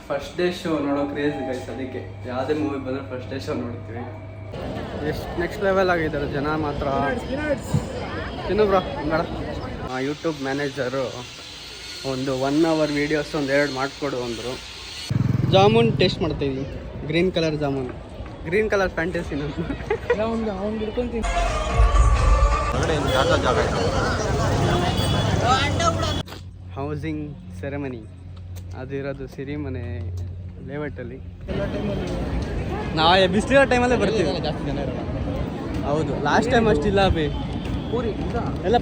First day show ನೋಡೋ craze guys. ಅದಕ್ಕೆ ಯಾವುದೇ ಮೂವಿ ಬಂದರೆ ಫಸ್ಟ್ ಡೇ ಶೋ ನೋಡ್ತೀವಿ. ಎಷ್ಟು ನೆಕ್ಸ್ಟ್ ಲೆವೆಲ್ ಆಗಿದ್ದಾರೆ ಜನ ಮಾತ್ರ. ತಿನ್ನು ಬ್ರೋ ಬೇಡ. ಯೂಟ್ಯೂಬ್ ಮ್ಯಾನೇಜರು ಒಂದು 1 ಅವರ್ ವೀಡಿಯೋಸ್ ಒಂದು 2 ಮಾಡಿಕೊಡು ಅಂದರು. ಜಾಮೂನ್ ಟೇಸ್ಟ್ ಮಾಡ್ತಾಯಿದ್ವಿ. Green colour jamun, green colour fantasy. ಅವ್ನು ಹಿಡ್ಕೊಂತೀನಿ. ಹೌಸಿಂಗ್ ಸೆರೆಮನಿ ಅದಿರೋದು ಸಿರಿಮನೆ ಲೇಔಟಲ್ಲಿ. ನಾವು ಬಿಸಿಲಿರೋ ಟೈಮಲ್ಲೇ ಬರ್ತೀವಿ. ಜಾಸ್ತಿ ಜನ ಇರೋಲ್ಲ. ಹೌದು, ಲಾಸ್ಟ್ ಟೈಮ್ ಅಷ್ಟಿಲ್ಲ ಬಿ ಪೂರಿ ಎಲ್ಲ.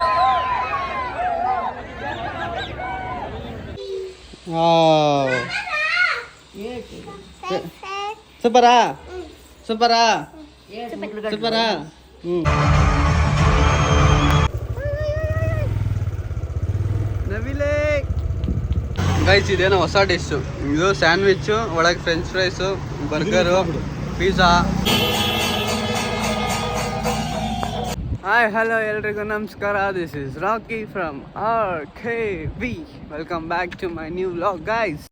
ಸೂಪರಾ ಸೂಪರಾ ಸೂಪರಾ. ನವಿಲೆ ಗೈಸ್, ಇದೇನೋ ಹೊಸ ಡಿಶ್ಶು. ಇದು ಸ್ಯಾಂಡ್ವಿಚ್ಚು, ಒಳಗೆ French fries, burger, pizza. Hi hello ಎಲ್ರಿಗೂ ನಮಸ್ಕಾರ. This is Rocky from RKV. Welcome back to my new vlog guys.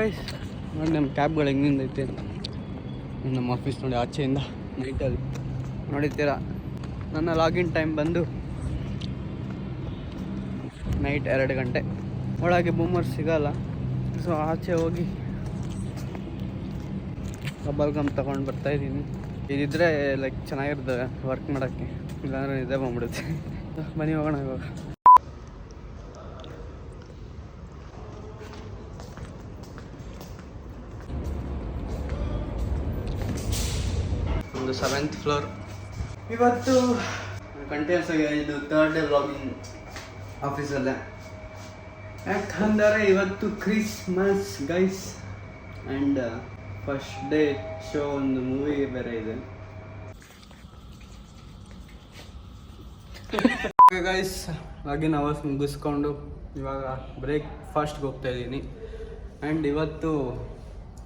Guys ನೋಡಿ ನಮ್ಮ ಕ್ಯಾಬ್ಗಳು ಹೆಂಗಿಂದೈತೆ. ನಮ್ಮ ಆಫೀಸ್ ನೋಡಿ ಆಚೆಯಿಂದ ನೈಟಲ್ಲಿ ನೋಡಿರ್ತೀರಾ. ನನ್ನ ಲಾಗಿನ್ ಟೈಮ್ ಬಂದು ನೈಟ್ 2 ಗಂಟೆ. ಒಳಗೆ ಬೂಮರ್ ಸಿಗೋಲ್ಲ. ಸೊ ಆಚೆ ಹೋಗಿ ಬಬಲ್ ಗಮ್ ತೊಗೊಂಡು ಬರ್ತಾಯಿದ್ದೀನಿ. ಇದಿದ್ರೆ ಲೈಕ್ ಚೆನ್ನಾಗಿರ್ತದೆ ವರ್ಕ್ ಮಾಡೋಕ್ಕೆ. ಇಲ್ಲಾಂದ್ರೆ ನಿದ್ದೆ ಬಂದ್ಬಿಡುತ್ತೆ. ಬನ್ನಿ ಹೋಗೋಣ ಇವಾಗ. ಒಂದು 7th ಫ್ಲೋರ್. ಇವತ್ತು ಕಂಟಿನ್ಯೂಸ್ ಆಗಿ ಇದು 3rd ಡೇ ವ್ಲಾಗಿಂಗ್ ಆಫೀಸಲ್ಲೇ. ಯಾಕಂದರೆ ಇವತ್ತು Christmas guys and first day show. ಒಂದು ಮೂವಿ ಬೇರೆ ಇದೆ ಗೈಸ್. ಆಗಿನ ಅವರ್ಸ್ ಮುಗಿಸ್ಕೊಂಡು ಇವಾಗ ಬ್ರೇಕ್ಫಾಸ್ಟ್ಗೆ ಹೋಗ್ತಾಯಿದ್ದೀನಿ. ಆ್ಯಂಡ್ ಇವತ್ತು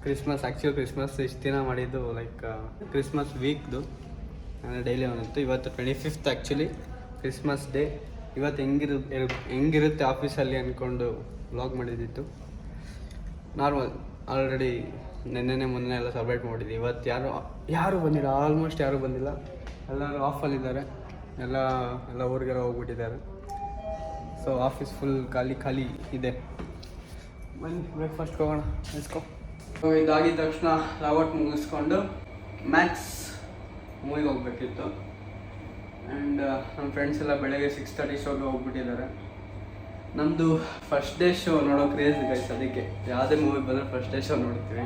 ಕ್ರಿಸ್ಮಸ್, ಆ್ಯಕ್ಚುಲಿ ಕ್ರಿಸ್ಮಸ್ ಇಷ್ಟು ದಿನ ಮಾಡಿದ್ದು ಲೈಕ್ ಕ್ರಿಸ್ಮಸ್ ವೀಕ್ದು ಡೈಲಿ ಒಂದಿತ್ತು. ಇವತ್ತು 25th ಆ್ಯಕ್ಚುಲಿ ಕ್ರಿಸ್ಮಸ್ ಡೇ. ಇವತ್ತು ಹೆಂಗಿರುತ್ತೆ ಆಫೀಸಲ್ಲಿ ಅಂದ್ಕೊಂಡು ವ್ಲಾಗ್ ಮಾಡಿದ್ದಿತ್ತು. ನಾರ್ಮಲ್ ಆಲ್ರೆಡಿ ನೆನ್ನೆ ಮೊನ್ನೆ ಎಲ್ಲ ಸೆಲೆಬ್ರೇಟ್ ಮಾಡಿದ್ವಿ. ಇವತ್ತು ಯಾರು ಬಂದಿಲ್ಲ, ಆಲ್ಮೋಸ್ಟ್ ಯಾರೂ ಬಂದಿಲ್ಲ. ಎಲ್ಲರೂ ಆಫಲ್ಲಿದ್ದಾರೆ. ಎಲ್ಲ ಊರಿಗೆಲ್ಲ ಹೋಗ್ಬಿಟ್ಟಿದ್ದಾರೆ. ಸೊ ಆಫೀಸ್ ಫುಲ್ ಖಾಲಿ ಇದೆ. ಬನ್ನಿ ಬ್ರೇಕ್ಫಾಸ್ಟ್ಗೆ ಹೋಗೋಣ. ನೆಸ್ಕೋ. ಇದಾಗಿದ್ದ ತಕ್ಷಣ ಲಾಗೌಟ್ ಮುಗಿಸ್ಕೊಂಡು ಮ್ಯಾಕ್ಸ್ ಮೂವಿಗೆ ಹೋಗ್ಬೇಕಿತ್ತು. ಆ್ಯಂಡ್ ನಮ್ಮ ಫ್ರೆಂಡ್ಸ್ ಎಲ್ಲ ಬೆಳಗ್ಗೆ 6:30 ಶೋಗೆ ಹೋಗ್ಬಿಟ್ಟಿದ್ದಾರೆ. ನಮ್ಮದು ಫಸ್ಟ್ ಡೇ ಶೋ ನೋಡೋ ಕ್ರೇಜ್ ಗೈಸ್. ಅದಕ್ಕೆ ಯಾವುದೇ ಮೂವಿ ಬಂದರೆ ಫಸ್ಟ್ ಡೇ ಶೋ ನೋಡ್ತೀವಿ.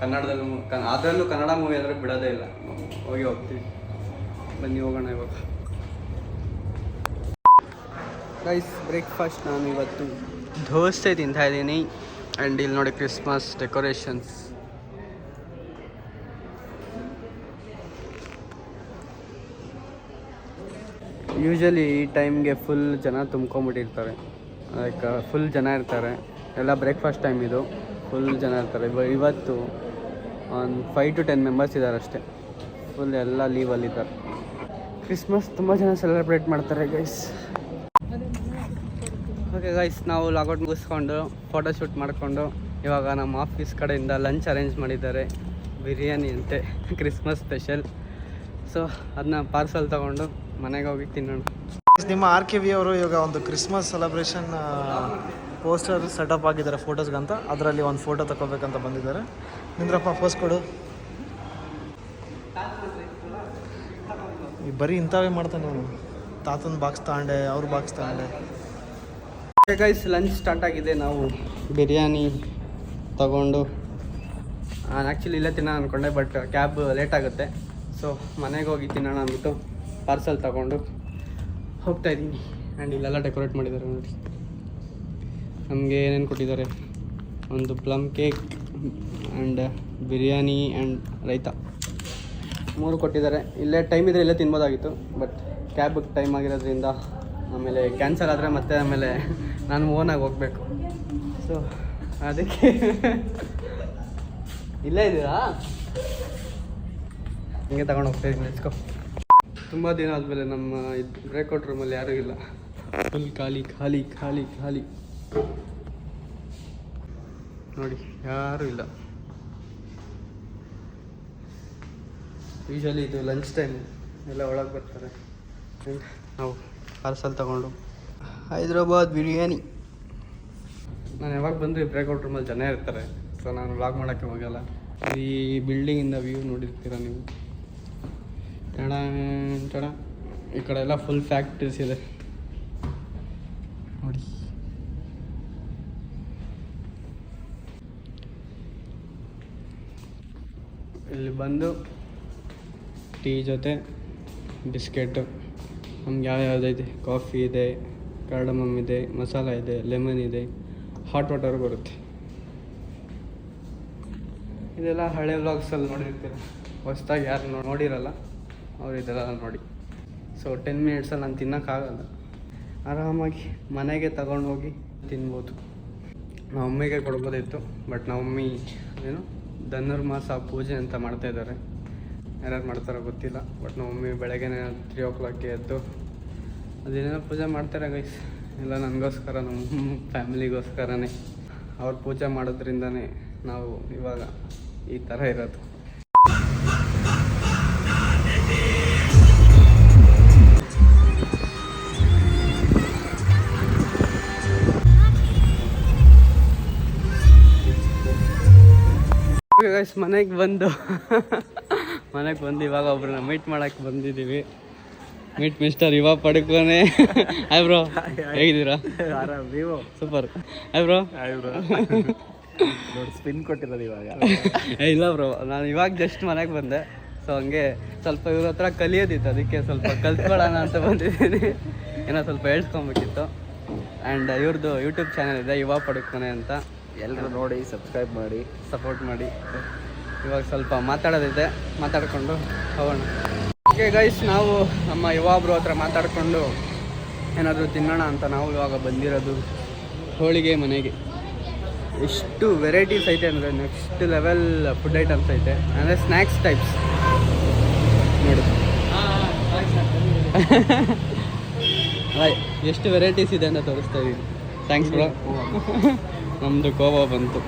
ಕನ್ನಡದಲ್ಲೂ ಅದರಲ್ಲೂ ಕನ್ನಡ ಮೂವಿ ಅಂದರೆ ಬಿಡೋದೇ ಇಲ್ಲ, ಹೋಗ್ತೀವಿ. ಬನ್ನಿ ಹೋಗೋಣ ಇವಾಗ ಗೈಸ್. ಬ್ರೇಕ್ಫಾಸ್ಟ್ ನಾನು ಇವತ್ತು ದೋಸೆ ತಿಂತಾಯಿದ್ದೀನಿ. ಆ್ಯಂಡ್ ಇಲ್ಲಿ ನೋಡಿ ಕ್ರಿಸ್ಮಸ್ ಡೆಕೋರೇಷನ್ಸ್. ಯೂಶ್ವಲಿ ಈ ಟೈಮ್ಗೆ ಫುಲ್ ಜನ ತುಂಬ್ಕೊಂಬಿಟ್ಟಿರ್ತಾರೆ. ಲೈಕ್ ಫುಲ್ ಜನ ಇರ್ತಾರೆ. ಎಲ್ಲ ಬ್ರೇಕ್ಫಾಸ್ಟ್ ಟೈಮ್ ಇದು. ಫುಲ್ ಜನ ಇರ್ತಾರೆ. ಇವತ್ತು ಒಂದು 5 to 10 ಮೆಂಬರ್ಸ್ ಇದ್ದಾರೆ ಅಷ್ಟೇ. ಫುಲ್ ಎಲ್ಲ ಲೀವಲ್ಲಿದ್ದಾರೆ. ಕ್ರಿಸ್ಮಸ್ ತುಂಬ ಜನ ಸೆಲೆಬ್ರೇಟ್ ಮಾಡ್ತಾರೆ ಗೈಸ್. ಓಕೆ ಗೈಸ್, ನಾವು ಲಾಗೌಟ್ ಮುಗಿಸ್ಕೊಂಡು ಫೋಟೋಶೂಟ್ ಮಾಡಿಕೊಂಡು ಇವಾಗ ನಮ್ಮ ಆಫೀಸ್ ಕಡೆಯಿಂದ ಲಂಚ್ ಅರೇಂಜ್ ಮಾಡಿದ್ದಾರೆ. ಬಿರಿಯಾನಿ ಅಂತೆ, ಕ್ರಿಸ್ಮಸ್ ಸ್ಪೆಷಲ್. ಸೊ ಅದನ್ನ ಪಾರ್ಸಲ್ ತೊಗೊಂಡು ಮನೆಗೆ ಹೋಗಿ ತಿನ್ನೋಣ. ನಿಮ್ಮ RKV ಅವರು ಇವಾಗ ಒಂದು ಕ್ರಿಸ್ಮಸ್ ಸೆಲೆಬ್ರೇಷನ್ ಪೋಸ್ಟರ್ ಸೆಟಪ್ ಆಗಿದ್ದಾರೆ ಫೋಟೋಸ್ಗಂತ. ಅದರಲ್ಲಿ ಒಂದು ಫೋಟೋ ತಗೋಬೇಕಂತ ಬಂದಿದ್ದಾರೆ. ನಿಂದ್ರಪ್ಪ ಪೋಸ್ಟ್ ಕೊಡು. ಬರೀ ಇಂಥವೇ ಮಾಡ್ತಾನೆ ಅವನು. ತಾತನ ಬಾಕ್ಸ್ ತಗೊಂಡೆ, ಅವ್ರ ಬಾಕ್ಸ್ ತಗೊಂಡೆ. ಗೈಸ್ ಲಂಚ್ ಸ್ಟಾರ್ಟ್ ಆಗಿದೆ. ನಾವು ಬಿರಿಯಾನಿ ತಗೊಂಡು ನಾನು ಆ್ಯಕ್ಚುಲಿ ಇಲ್ಲೇ ತಿನ್ನೋಣ ಅಂದ್ಕೊಂಡೆ, ಬಟ್ ಕ್ಯಾಬ್ ಲೇಟ್ ಆಗುತ್ತೆ. ಸೊ ಮನೆಗೆ ಹೋಗಿ ತಿನ್ನೋಣ ಅಂದ್ಬಿಟ್ಟು ಪಾರ್ಸಲ್ ತಗೊಂಡು ಹೋಗ್ತಾಯಿದ್ದೀನಿ. ಆ್ಯಂಡ್ ಇಲ್ಲೆಲ್ಲ ಡೆಕೋರೇಟ್ ಮಾಡಿದ್ದಾರೆ ನೋಡಿ. ನಮಗೆ ಏನೇನು ಕೊಟ್ಟಿದ್ದಾರೆ, ಒಂದು plum cake and biryani and ರೈತ 3 ಕೊಟ್ಟಿದ್ದಾರೆ. ಇಲ್ಲೇ ಟೈಮ್ ಇದ್ದರೆ ಇಲ್ಲೇ ತಿನ್ಬೋದಾಗಿತ್ತು, ಬಟ್ ಕ್ಯಾಬಿಗೆ ಟೈಮ್ ಆಗಿರೋದ್ರಿಂದ ಆಮೇಲೆ ಕ್ಯಾನ್ಸಲ್ ಆದರೆ ಮತ್ತೆ ಆಮೇಲೆ ನಾನು ಓನಾಗಿ ಹೋಗಬೇಕು. ಸೊ ಅದಕ್ಕೆ ಇಲ್ಲೇ ಇದ್ದೀರಾ? ಹಿಂಗೆ ತಗೊಂಡು ಹೋಗ್ತಾ ಇದ್ದೀನಿ. Let's go. ತುಂಬ ದಿನ ಆದಮೇಲೆ ನಮ್ಮ ಇದು ಬ್ರೇಕ್ಔಟ್ ರೂಮಲ್ಲಿ ಯಾರೂ ಇಲ್ಲ. ಫುಲ್ ಖಾಲಿ ಖಾಲಿ ಖಾಲಿ ಖಾಲಿ ನೋಡಿ, ಯಾರೂ ಇಲ್ಲ. ಯೂಶಲಿ ಇದು ಲಂಚ್ ಟೈಮ್ ಎಲ್ಲ ಒಳಗೆ ಬರ್ತಾರೆ. ನಾವು ಪಾರ್ಸಲ್ ತಗೊಂಡು ಹೈದ್ರಾಬಾದ್ ಬಿರಿಯಾನಿ. ನಾನು ಯಾವಾಗ ಬಂದು ಬ್ರೇಕ್ಔಟ್ ರೂಮಲ್ಲಿ ಜನ ಇರ್ತಾರೆ, ಸೊ ನಾನು ವ್ಲಾಗ್ ಮಾಡೋಕ್ಕೆ ಹೋಗಲ್ಲ. ಈ ಬಿಲ್ಡಿಂಗಿಂದ ವ್ಯೂ ನೋಡಿರ್ತೀರ ನೀವು. ಟಣ ಈ ಕಡೆ ಎಲ್ಲ ಫುಲ್ ಫ್ಯಾಕ್ಟ್ರೀಸ್ ಇದೆ ನೋಡಿ. ಇಲ್ಲಿ ಬಂದು ಟೀ ಜೊತೆ ಬಿಸ್ಕೆಟು ನಮ್ಗೆ ಯಾವ್ಯಾವುದೈತೆ, ಕಾಫಿ ಇದೆ, ಕಾರ್ಡಮಮ್ ಇದೆ, ಮಸಾಲ ಇದೆ, ಲೆಮನ್ ಇದೆ, ಹಾಟ್ ವಾಟರ್ ಬರುತ್ತೆ. ಇದೆಲ್ಲ ಹಳೆ ವ್ಲಾಗ್ಸಲ್ಲಿ ನೋಡಿರ್ತೀರ. ಹೊಸ್ದಾಗಿ ಯಾರು ನೋಡಿರಲ್ಲ ಅವ್ರು ಇದೆಲ್ಲ ನೋಡಿ. ಸೊ 10 ಮಿನಿಟ್ಸಲ್ಲಿ ನಾನು ತಿನ್ನೋಕ್ಕಾಗಲ್ಲ. ಆರಾಮಾಗಿ ಮನೆಗೆ ತಗೊಂಡೋಗಿ ತಿನ್ಬೋದು. ನಮ್ಮ ಮಮ್ಮಿಗೆ ಕೊಡ್ಬೋದಿತ್ತು, ಬಟ್ ನಮ್ಮ ಮಮ್ಮಿ ಏನು ಧನುರ್ಮಾಸ ಪೂಜೆ ಅಂತ ಮಾಡ್ತಾಯಿದ್ದಾರೆ. ಯಾರ್ಯಾರು ಮಾಡ್ತಾರೋ ಗೊತ್ತಿಲ್ಲ, ಬಟ್ ನಮ್ಮ ಮಮ್ಮಿ ಬೆಳಗ್ಗೆನೇ 3 o'clock ಎದ್ದು ಅದೇನೇನೋ ಪೂಜೆ ಮಾಡ್ತಾರೆ ಗೈಸ್. ಎಲ್ಲ ನನಗೋಸ್ಕರ, ನಮ್ಮ ಫ್ಯಾಮಿಲಿಗೋಸ್ಕರನೇ. ಅವ್ರು ಪೂಜೆ ಮಾಡೋದ್ರಿಂದನೇ ನಾವು ಇವಾಗ ಈ ಥರ ಇರೋದು. ಗೈಸ್ ಮನೆಗೆ ಬಂದು ಇವಾಗ ಒಬ್ರನ್ನ ಮೀಟ್ ಮಾಡಕ್ಕೆ ಬಂದಿದ್ದೀವಿ. ಮೀಟ್ ಮಿಸ್ಟರ್ ಯುವ ಪಡ್ಕೋನೆ. ಹಾಯ್ ಬ್ರೋ, ಹೇಗಿದ್ದೀರಾ? ಸೂಪರ್. Hi bro. ಸ್ಪಿನ್ ಕೊಟ್ಟಿರೋದು ಇವಾಗ. ಇಲ್ಲ ಬ್ರೋ, ನಾನು ಇವಾಗ ಜಸ್ಟ್ ಮನೆಗೆ ಬಂದೆ. ಸೊ ಹಂಗೆ ಸ್ವಲ್ಪ ಇವ್ರ ಹತ್ರ ಕಲಿಯೋದಿತ್ತು, ಅದಕ್ಕೆ ಸ್ವಲ್ಪ ಕಲ್ತ್ಕೊಳ್ಳೋಣ ಅಂತ ಬಂದಿದ್ದೀನಿ. ಏನೋ ಸ್ವಲ್ಪ ಹೇಳ್ಸ್ಕೊಬೇಕಿತ್ತು. ಆ್ಯಂಡ್ ಇವ್ರದ್ದು ಯೂಟ್ಯೂಬ್ ಚಾನಲ್ ಇದೆ, ಯುವ ಪಡ್ಕೋನೆ ಅಂತ. ಎಲ್ಲರೂ ನೋಡಿ ಸಬ್ಸ್ಕ್ರೈಬ್ ಮಾಡಿ, ಸಪೋರ್ಟ್ ಮಾಡಿ. ಇವಾಗ ಸ್ವಲ್ಪ ಮಾತಾಡೋದಿದೆ, ಮಾತಾಡಿಕೊಂಡು ಹೋಗೋಣ. ಓಕೆ ಗೈಸ್, ನಾವು ನಮ್ಮ ಯುವ ಬ್ರೋ ಹತ್ರ ಮಾತಾಡಿಕೊಂಡು ಏನಾದರೂ ತಿನ್ನೋಣ ಅಂತ ನಾವು ಇವಾಗ ಬಂದಿರೋದು ಹೋಳಿಗೆ ಮನೆಗೆ. ಎಷ್ಟು ವೆರೈಟೀಸ್ ಐತೆ ಅಂದರೆ ನೆಕ್ಸ್ಟ್ ಲೆವೆಲ್ ಫುಡ್ ಐಟಮ್ಸ್ ಐತೆ, ಅಂದರೆ ಸ್ನ್ಯಾಕ್ಸ್ ಟೈಪ್ಸ್ ನೋಡಿ. ಎಷ್ಟು ವೆರೈಟೀಸ್ ಇದೆ ಅಂತ ತೋರಿಸ್ತಾ ಇದ್ದೀನಿ. Thanks bro. ನಮ್ಮದು ಕೋವಾ ಬಂತು,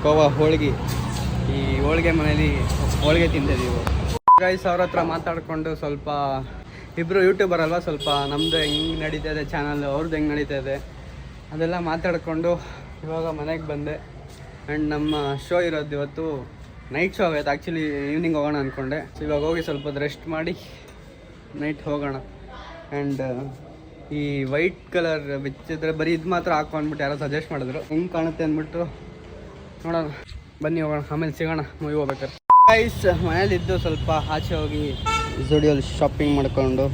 ಕೋವಾ ಹೋಳಿಗೆ. ಈ ಹೋಳಿಗೆ ಮನೇಲಿ ಹೋಳಿಗೆ ತಿಂತಿದ್ದೀವಿ ಗೈಸ್. ಅವ್ರ ಹತ್ರ ಮಾತಾಡಿಕೊಂಡು ಸ್ವಲ್ಪ, ಇಬ್ಬರು ಯೂಟ್ಯೂಬರ್ ಅಲ್ವಾ, ಸ್ವಲ್ಪ ನಮ್ಮದು ಹೆಂಗೆ ನಡೀತಾ ಇದೆ ಚಾನಲ್, ಅವ್ರದ್ದು ಹೆಂಗೆ ನಡೀತಾ ಇದೆ ಅದೆಲ್ಲ ಮಾತಾಡಿಕೊಂಡು ಇವಾಗ ಮನೆಗೆ ಬಂದೆ. ಆ್ಯಂಡ್ ನಮ್ಮ ಶೋ ಇರೋದು ಇವತ್ತು ನೈಟ್ ಶೋ ಆಗೈತೆ. ಆ್ಯಕ್ಚುಲಿ ಈವ್ನಿಂಗ್ ಹೋಗೋಣ ಅಂದ್ಕೊಂಡೆ. ಸೊ ಇವಾಗ ಹೋಗಿ ಸ್ವಲ್ಪ ಹೊತ್ತು ರೆಸ್ಟ್ ಮಾಡಿ ನೈಟ್ ಹೋಗೋಣ. ಆ್ಯಂಡ್ ಈ ವೈಟ್ ಕಲರ್ ಬಿಚ್ಚಿದ್ರೆ ಬರೀ ಇದು ಮಾತ್ರ ಹಾಕೋ ಅಂದ್ಬಿಟ್ಟು ಯಾರೋ ಸಜೆಸ್ಟ್ ಮಾಡಿದ್ರು. ಹೆಂಗೆ ಕಾಣುತ್ತೆ ಅಂದ್ಬಿಟ್ಟು ನೋಡೋಣ, ಬನ್ನಿ ಹೋಗೋಣ, ಆಮೇಲೆ ಸಿಗೋಣ ಮೂವಿ ಹೋಗ್ಬೇಕಾದ್ರೆ. ಗೈಸ್ ಮನೇಲಿದ್ದು ಸ್ವಲ್ಪ ಆಚೆ ಹೋಗಿ ಜುಡಿಯೋಲಿ ಶಾಪಿಂಗ್ ಮಾಡಿಕೊಂಡು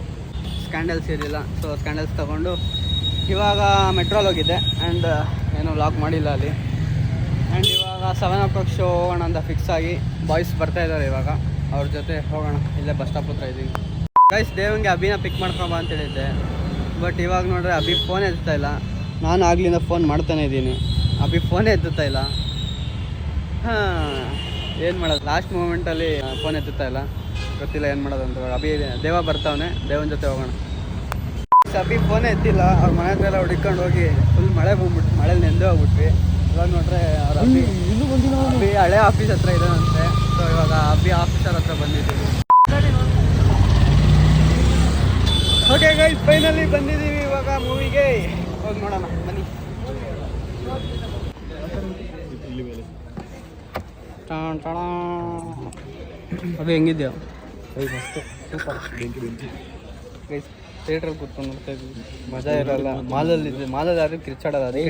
ಸ್ಕ್ಯಾಂಡಲ್ಸ್ ಇರಲಿಲ್ಲ, ಸೊ ಸ್ಕ್ಯಾಂಡಲ್ಸ್ ತೊಗೊಂಡು ಇವಾಗ ಮೆಟ್ರೋಲ್ ಹೋಗಿದ್ದೆ. ಆ್ಯಂಡ್ ಏನೂ ಲಾಕ್ ಮಾಡಿಲ್ಲ ಅಲ್ಲಿ. ಆ್ಯಂಡ್ ಇವಾಗ 7 o'clock ಶೋ ಹೋಗೋಣ ಅಂತ ಫಿಕ್ಸ್ ಆಗಿ ಬಾಯ್ಸ್ ಬರ್ತಾಯಿದ್ದಾರೆ. ಇವಾಗ ಅವ್ರ ಜೊತೆ ಹೋಗೋಣ. ಇಲ್ಲೇ ಬಸ್ ಸ್ಟಾಪ್ ಹತ್ರ ಇದ್ದೀವಿ ಗೈಸ್. ದೇವಂಗೆ ಅಭಿನ ಪಿಕ್ ಮಾಡ್ಕೊಂಬ ಅಂತ ಹೇಳಿದ್ದೆ, ಬಟ್ ಇವಾಗ ನೋಡ್ರೆ ಅಭಿ ಫೋನ್ ಎತ್ತುತ್ತಾ ಇಲ್ಲ. ನಾನು ಆಗ್ಲಿಂದ ಫೋನ್ ಮಾಡ್ತಾನೆ ಇದ್ದೀನಿ, ಅಭಿ ಫೋನೇ ಎತ್ತುತ್ತಾ ಇಲ್ಲ. ಏನು ಮಾಡೋದು, ಲಾಸ್ಟ್ ಮೂಮೆಂಟಲ್ಲಿ ಫೋನ್ ಎತ್ತುತ್ತಾ ಇಲ್ಲ, ಗೊತ್ತಿಲ್ಲ ಏನು ಮಾಡೋದು ಅಂತ. ಅಭಿ ದೇವ ಬರ್ತಾವನೆ, ದೇವನ ಜೊತೆ ಹೋಗೋಣ. ಅಭಿ ಫೋನೇ ಎತ್ತಿಲ್ಲ. ಅವ್ರ ಮನೆ ಹತ್ರ ಎಲ್ಲ ಹುಡ್ಕೊಂಡು ಹೋಗಿ ಫುಲ್ ಮಳೆ ಬಂದ್ಬಿಟ್ಟು ಮಳೇಲಿ ನೆಂದು ಹೋಗ್ಬಿಟ್ವಿ. ಇವಾಗ ನೋಡ್ರೆ ಅವ್ರ ಅಭಿ ಹಳೆ ಆಫೀಸ್ ಹತ್ರ ಇದ್ದಾನಂತೆ. ಸೊ ಇವಾಗ ಅಭಿ ಆಫೀಸರ್ ಹತ್ರ ಬಂದಿದ್ದೀವಿ. ಓಕೆ ಗೈಸ್, ಫೈನಲಿ ಬಂದಿದ್ದೀವಿ ಇವಾಗ ಮೂವಿಗೆ. ಹೋಗಿ ನೋಡೋಣ ಬನ್ನಿ. ಅದು ಹೆಂಗಿದ್ಯಾ ಮಸ್ತು, ಸೂಪರ್. ಗೈಸ್ ಥಿಯೇಟ್ರಲ್ಲಿ ಕೂತ್ಕೊಂಡು ನೋಡ್ತಾ ಇದ್ವಿ, ಮಜಾ ಇರಲ್ಲ. ಮಾಲಲ್ಲಿ ಯಾರು ಕಿರ್ಚಾಡೋದು, ಅದೇ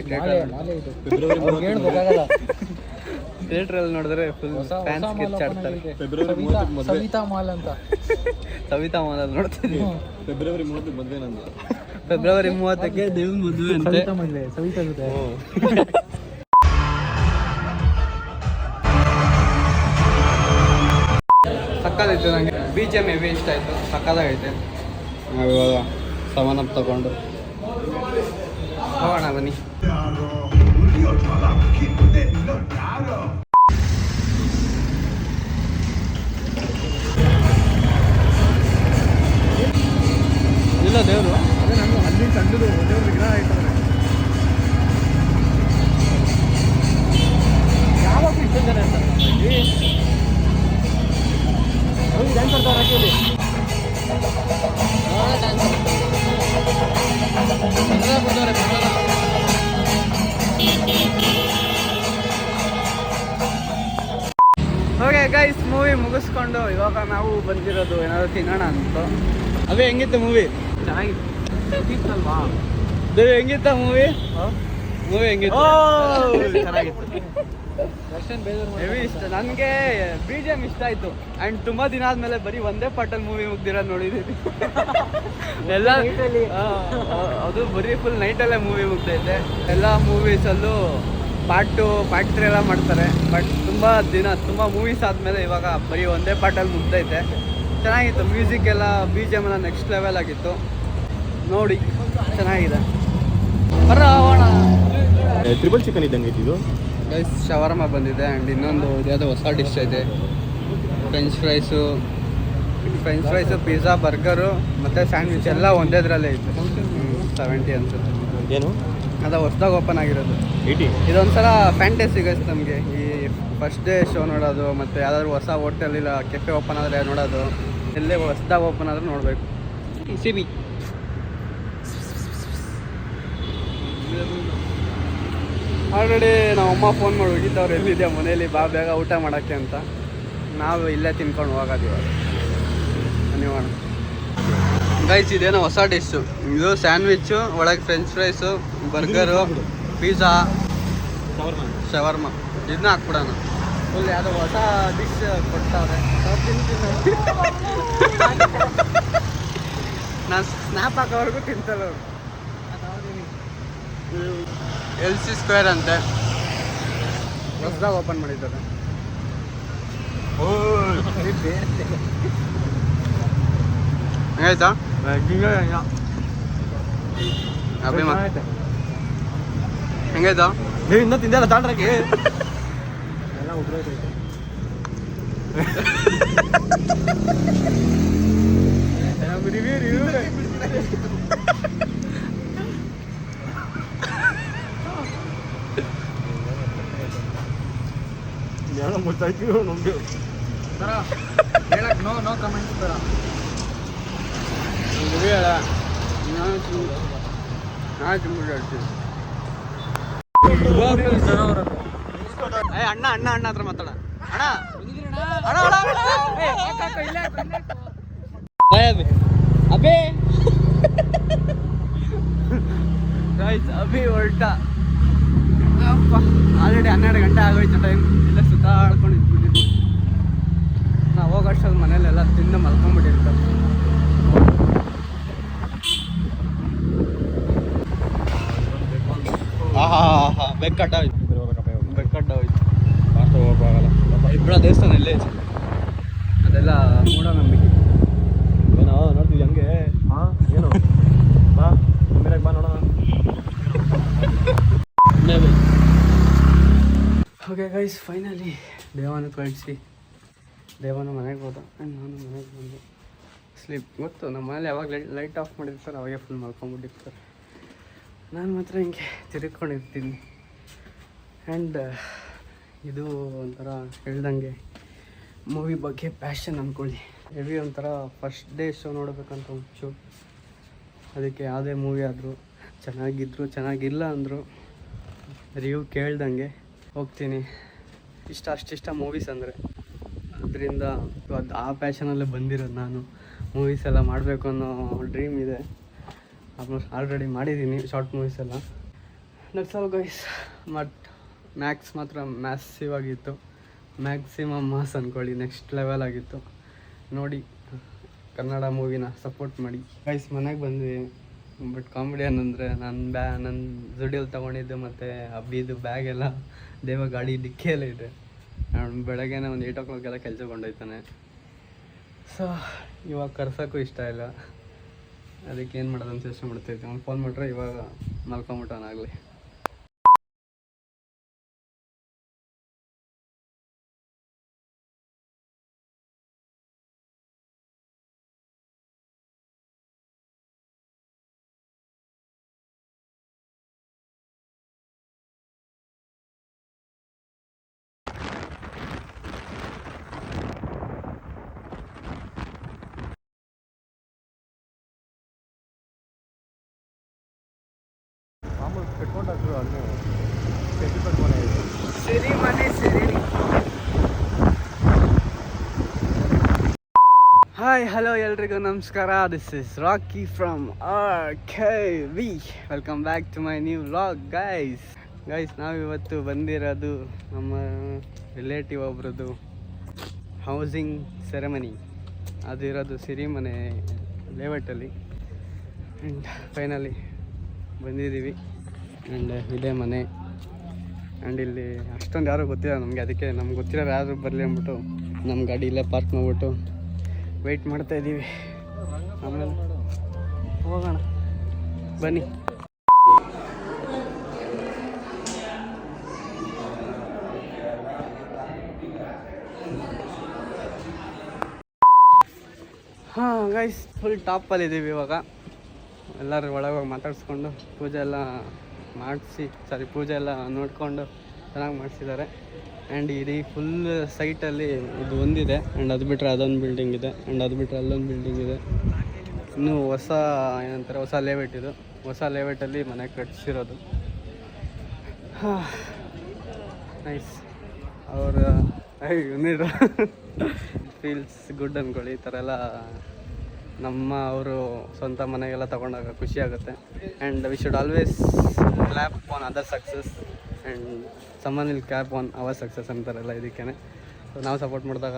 ಥಿಯೇಟ್ರಲ್ಲಿ ನೋಡಿದ್ರೆ ಫುಲ್ ಫ್ಯಾನ್ಸ್ ಕಿರ್ಚಾಡ್ತಾರೆ. ಸವಿತಾ ಮಾಲ್ ಅಂತ, ಸವಿತಾ ಮಾಲಲ್ಲಿ ನೋಡ್ತಿದ್ವಿ. ಫೆಬ್ರವರಿ 30 ಮದುವೆ ನಂದು. ಫೆಬ್ರವರಿ 30ಕ್ಕೆ ದೇವನ ಮದುವೆ ಅಂತೆ. ಸವಿತಾ ಜೊತೆ ಸಕ್ಕದಾಯಿತು. ನನಗೆ BGM ಹೆವಿ ಇಷ್ಟ ಆಯಿತು, ಸಕ್ಕದಾಗೈತೆ. ನಾವಿವಾಗ 7 Up ತಗೊಂಡು ಹೋಗೋಣ ಬನ್ನಿ. ಇಲ್ಲ ದೇವರು ಅದೇ ನಾನು ಅಲ್ಲಿ ಕಂಡು ದೇವ್ರ ವಿಗ್ರಹ ಇಟ್ಟವ್ರೆ. ಯಾವಾಗ ಇಷ್ಟೊಂದು ಜನ ಇರ್ತಾರೆ ಡ್ಯಾನ್ಸ್ ಆಡ್ತಾರೆ ಹಾಕಿಲ್ಲಿ. ಓಕೆ ಗೈಸ್, ಮೂವಿ ಮುಗಿಸ್ಕೊಂಡು ಇವಾಗ ನಾವು ಬಂದಿರೋದು ಏನಾದ್ರು ತಿನ್ನೋಣ ಅಂತ. ಅವೇ ಹೆಂಗಿತ್ತು ಮೂವಿ? ಚೆನ್ನಾಗಿತ್ತಲ್ವಾ? ದೇವಿ ಹೆಂಗಿತ್ತ ಮೂವಿ? ಮೂವಿ ಹೆಂಗಿತ್ತು? ಚೆನ್ನಾಗಿತ್ತು. ಹೆವಿ ಇಷ್ಟ ನನಗೆ. BGM ಇಷ್ಟ ಆಯಿತು. ಆ್ಯಂಡ್ ತುಂಬ ದಿನ ಆದಮೇಲೆ ಬರೀ ಒಂದೇ ಪಾರ್ಟಲ್ಲಿ ಮೂವಿ ಮುಗ್ದಿರೋದು ನೋಡಿದ್ದೀನಿ. ಎಲ್ಲ ಅದು ಬರೀ ಫುಲ್ ನೈಟಲ್ಲೇ ಮೂವಿ ಮುಗ್ದೈತೆ. ಎಲ್ಲ ಮೂವೀಸಲ್ಲೂ ಪಾರ್ಟ್ 2, ಪಾರ್ಟ್ 3 ಎಲ್ಲ ಮಾಡ್ತಾರೆ. ಬಟ್ ತುಂಬ ಮೂವೀಸ್ ಆದಮೇಲೆ ಇವಾಗ ಬರೀ ಒಂದೇ ಪಾರ್ಟಲ್ಲಿ ಮುಗ್ದೈತೆ. ಚೆನ್ನಾಗಿತ್ತು. ಮ್ಯೂಸಿಕ್ ಎಲ್ಲ BGM ಎಲ್ಲ ನೆಕ್ಸ್ಟ್ ಲೆವೆಲ್ ಆಗಿತ್ತು. ನೋಡಿ ಚೆನ್ನಾಗಿದೆ. ಬರೋಣ. ಟ್ರಿಬಲ್ ಚಿಕನ್ ಇದ್ದಂಗೆ ಇದು ಗೈಸ್, ಶವರ್ಮ ಬಂದಿದೆ. ಆ್ಯಂಡ್ ಇನ್ನೊಂದು ಯಾವುದೋ ಹೊಸ ಡಿಶ್ ಇದೆ. ಫ್ರೆಂಚ್ ಫ್ರೈಸು, ಪಿಜ್ಜಾ, ಬರ್ಗರು ಮತ್ತು ಸ್ಯಾಂಡ್ವಿಚ್ ಎಲ್ಲ ಒಂದೇದ್ರಲ್ಲೇ ಇತ್ತು. 70 ಅನ್ಸುತ್ತೆ. ಏನು ಅದು ಹೊಸ್ದಾಗಿ ಓಪನ್ ಆಗಿರೋದು. 80. ಇದೊಂಥರ ಫ್ಯಾಂಟಸಿ ಗೈಸ್ ನಮಗೆ. ಈ ಫಸ್ಟ್ ಡೇ ಶೋ ನೋಡೋದು, ಮತ್ತು ಯಾವ್ದಾದ್ರು ಹೊಸ ಹೋಟೆಲ್ ಇಲ್ಲ ಕೆಫೆ ಓಪನ್ ಆದರೆ ನೋಡೋದು, ಎಲ್ಲೇ ಹೊಸ್ದಾಗಿ ಓಪನ್ ಆದರೂ ನೋಡಬೇಕು. ಸಿಬಿ ಆಲ್ರೆಡಿ ನಾವು ಅಮ್ಮ ಫೋನ್ ಮಾಡಿ ಹೋಗಿದ್ದವ್ರು ಎಲ್ಲಿದೆ ಮನೇಲಿ ಬಾ ಬೇಗ ಊಟ ಮಾಡೋಕ್ಕೆ ಅಂತ. ನಾವು ಇಲ್ಲೇ ತಿನ್ಕೊಂಡು ಹೋಗೋದು ಇವಾಗ. ನೀವು ಗೈಸ್, ಇದೇನೋ ಹೊಸ ಡಿಶ್ಶು. ಇದು ಸ್ಯಾಂಡ್ವಿಚ್ಚು, ಒಳಗೆ French fries, burger, pizza, shawarma ಇದನ್ನ ಹಾಕ್ಬಿಡೋಣ. ಫುಲ್ ಯಾವುದೋ ಹೊಸ ಡಿಶ್ ಕೊಡ್ತಾವ್ರೆ. ನಾನು ಸ್ನ್ಯಾಪ್ ಹಾಕೋವರೆಗೂ ತಿಂತಲ್ಲ ಅವರು. LC ಸ್ಕ್ವೇರ್ ಅಂತೆ, ಹೊಸದಾಗಿ ಓಪನ್ ಮಾಡಿದ್ದಾರೆ. ಹೆಂಗಾಯ್ತಾ? ಅಭಿಮ ಹೆಂಗಾಯ್ತಾ? ನೀವು ಇನ್ನೂ ತಿಂದಲ್ಲ ತಾಂಡ್ರಕ್ಕೆ ಎಲ್ಲ ಉದ್ರೋಯ್ತೈತೆ. ಏನೋ ಮುಚ್ಚಾಯ್ತು ನಮ್ಗೆ ಹೇಳಕ್ ನೋ ಕಮೆಂಟ್ಸ್ ಬರ. ಹೇಳ ನಾನು ಹೇಳ್ತೀನಿ. ಅಣ್ಣ ಅಣ್ಣ ಅಣ್ಣ ಹತ್ರ ಮಾತಾಡ. ಅಬೇ ಅಭಿ ಹೊರಟ. ಆಲ್ರೆಡಿ 12 ಗಂಟೆ ಆಗೋಯ್ತು ಟೈಮ್. ಇಲ್ಲ ಸುತ್ತಾಡ್ಕೊಂಡು ಇದ್ಬಿಟ್ಟಿದ್ವಿ. ನಾವು ಹೋಗೋಷ್ಟಲ್ಲಿ ಮನೇಲೆಲ್ಲ ತಿಂದು ಮಲ್ಕೊಂಡ್ಬಿಟ್ಟಿರ್ತಾರೆ. ಬೆಕ್ಕಟ್ಟಾಯ್ತು. ಇಬ್ಬರ ದೇವಸ್ಥಾನ ಎಲ್ಲೇ ಇದೆ. ಅದೆಲ್ಲ ಮೂಢನಂಬಿಕೆ. ಏನೋ ನೋಡ್ತೀವಿ ಹಂಗೆ. ಹಾಂ ಏನು ಬಾ ಮೇರೆಗೆ ಬಾ ನೋಡೋಣ. ಓಕೆ ಗೈಸ್, ಫೈನಲಿ ದೇವನ ಕಳಿಸಿ ದೇವನ ಮನೆಗೆ ಹೋದ. ಆ್ಯಂಡ್ ನಾನು ಮನೆಗೆ ಬಂದು ಸ್ಲೀಪ್. ಗೊತ್ತು ನಮ್ಮ ಮನೇಲಿ ಯಾವಾಗ ಲೈಟ್ ಆಫ್ ಮಾಡಿರ್ತಾರೆ ಅವಾಗೆ ಫುಲ್ ಮಾಡ್ಕೊಂಡ್ಬಿಟ್ಟಿರ್ತಾರೆ. ನಾನು ಮಾತ್ರ ಹಿಂಗೆ ತಿರುಗ್ಕೊಂಡಿರ್ತೀನಿ. ಆ್ಯಂಡ್ ಇದು ಒಂಥರ ಹೇಳ್ದಂಗೆ ಮೂವಿ ಬಗ್ಗೆ ಪ್ಯಾಷನ್ ಅಂದ್ಕೊಳ್ಳಿ. ಹೆವಿ ಒಂಥರ ಫಸ್ಟ್ ಡೇ ಶೋ ನೋಡಬೇಕಂತ ಹುಚ್ಚು. ಅದಕ್ಕೆ ಯಾವುದೇ ಮೂವಿ ಆದರೂ ಚೆನ್ನಾಗಿದ್ರು ಚೆನ್ನಾಗಿಲ್ಲ ಅಂದರು ರಿವ್ಯೂ ಕೇಳ್ದಂಗೆ ಹೋಗ್ತೀನಿ. ಅಷ್ಟಿಷ್ಟ ಮೂವೀಸ್ ಅಂದರೆ. ಅದರಿಂದ ಅದು ಆ ಪ್ಯಾಷನಲ್ಲೇ ಬಂದಿರೋದು ನಾನು. ಮೂವೀಸ್ ಎಲ್ಲ ಮಾಡಬೇಕು ಅನ್ನೋ ಡ್ರೀಮ್ ಇದೆ. ಆಲ್ಮೋಸ್ಟ್ ಆಲ್ರೆಡಿ ಮಾಡಿದ್ದೀನಿ ಶಾರ್ಟ್ ಮೂವೀಸ್ ಎಲ್ಲ. That's all guys. But Max ಮಾತ್ರ ಮ್ಯಾಸಿವ್ ಆಗಿತ್ತು. ಮ್ಯಾಕ್ಸಿಮಮ್ ಮಾಸ್ ಅಂದ್ಕೊಳ್ಳಿ. ನೆಕ್ಸ್ಟ್ ಲೆವೆಲ್ ಆಗಿತ್ತು. ನೋಡಿ, ಕನ್ನಡ ಮೂವಿನ ಸಪೋರ್ಟ್ ಮಾಡಿ ಗೈಸ್. ಮನೆಗೆ ಬಂದ್ವಿ. ಬಟ್ ಕಾಮಿಡಿ ಏನಂದರೆ ನನ್ನ ಜುಡಿಯಲ್ಲಿ ತೊಗೊಂಡಿದ್ದು ಮತ್ತು ಅಬ್ಬಿದು ಬ್ಯಾಗ್ ಎಲ್ಲ ದೇವ ಗಾಡಿ ಡಿಕ್ಕಿಯಲ್ಲೇ ಇದೆ. ಬೆಳಗ್ಗೆನೇ ಒಂದು 8 o'clock ಎಲ್ಲ ಕೆಲಸ ಕೊಂಡೋಯ್ತಾನೆ. ಸೊ ಇವಾಗ ಕರ್ಸೋಕ್ಕೂ ಇಷ್ಟ ಇಲ್ಲ. ಅದಕ್ಕೆ ಏನು ಮಾಡೋದು ಅಂತ ಯೋಚನೆ ಮಾಡ್ತಾಯಿದ್ದೆ. ಅವ್ನು ಫೋನ್ ಮಾಡ್ರೆ ಇವಾಗ ಮಲ್ಕೊಂಬಿಟ್ಟವನಾಗಲಿ. ಕಟ್ಕೊಂಡ್ರು ಅಲ್ಲೇ ಸೆಟ್ಲ್ಮೆಂಟ್ ಮನೆ ಇದೆ. ಸಿರಿ ಮನೆ ಸಿರಿ. ಹಾಯ್ ಹಲೋ ಎಲ್ರಿಗೂ ನಮಸ್ಕಾರ. This is Rocky from RKV. Welcome back to my new vlog guys. ನಾವಿವತ್ತು ಬಂದಿರೋದು ನಮ್ಮ ರಿಲೇಟಿವ್ ಒಬ್ರದ್ದು ಹೌಸಿಂಗ್ ಸೆರೆಮನಿ. ಅದಿರೋದು ಸಿರಿಮನೆ ಲೇಔಟಲ್ಲಿ. ಆ್ಯಂಡ್ ಫೈನಲಿ ಬಂದಿದ್ದೀವಿ. ಆ್ಯಂಡ್ ಇದೇ ಮನೆ. ಆ್ಯಂಡ್ ಇಲ್ಲಿ ಅಷ್ಟೊಂದು ಯಾರೂ ಗೊತ್ತಿಲ್ಲ ನಮಗೆ, ಅದಕ್ಕೆ ನಮ್ಗೆ ಗೊತ್ತಿರೋರು ಯಾರು ಬರಲಿ ಅಂದ್ಬಿಟ್ಟು ನಮ್ಮ ಗಾಡಿ ಇಲ್ಲೇ ಪಾರ್ಕ್ ಮಾಡಿಬಿಟ್ಟು ವೆಯ್ಟ್ ಮಾಡ್ತಾ ಇದ್ದೀವಿ. ಆಮೇಲೆ ಹೋಗೋಣ ಬನ್ನಿ. ಹಾಂ ಗೈಸ್, ಫುಲ್ ಟಾಪಲ್ಲಿ ಇದ್ದೀವಿ ಇವಾಗ. ಎಲ್ಲರೂ ಒಳಗೆ ಹೋಗಿ ಮಾತಾಡಿಸ್ಕೊಂಡು ಪೂಜೆ ಎಲ್ಲ ಪೂಜೆ ಎಲ್ಲ ನೋಡಿಕೊಂಡು ಚೆನ್ನಾಗಿ ಮಾಡಿಸಿದ್ದಾರೆ. ಆ್ಯಂಡ್ ಇಡೀ ಫುಲ್ ಸೈಟಲ್ಲಿ ಇದು ಒಂದಿದೆ. ಆ್ಯಂಡ್ ಅದು ಬಿಟ್ಟರೆ ಅದೊಂದು ಬಿಲ್ಡಿಂಗ್ ಇದೆ. ಆ್ಯಂಡ್ ಅದು ಬಿಟ್ಟರೆ ಅಲ್ಲೊಂದು ಬಿಲ್ಡಿಂಗ್ ಇದೆ. ಇನ್ನೂ ಹೊಸ ಏನಂತಾರೆ, ಹೊಸ ಲೇಔಟ್ ಇದು. ಹೊಸ ಲೇಔಟಲ್ಲಿ ಮನೆ ಕಟ್ಟಿಸಿರೋದು. ಹಾಂ ನೈಸ್. ಅವ್ರ ಯೂನಿಟ್ ಫೀಲ್ಸ್ ಗುಡ್ ಅಂದ್ಕೊಳ್ಳಿ. ಈ ಥರ ಎಲ್ಲ ನಮ್ಮ ಅವರು ಸ್ವಂತ ಮನೆಗೆಲ್ಲ ತೊಗೊಂಡಾಗ ಖುಷಿ ಆಗುತ್ತೆ. And we should always clap on other success and someone will clap on our success ಅಂತಾರಲ್ಲ, ಇದಕ್ಕೇ. ಸೊ ನಾವು ಸಪೋರ್ಟ್ ಮಾಡಿದಾಗ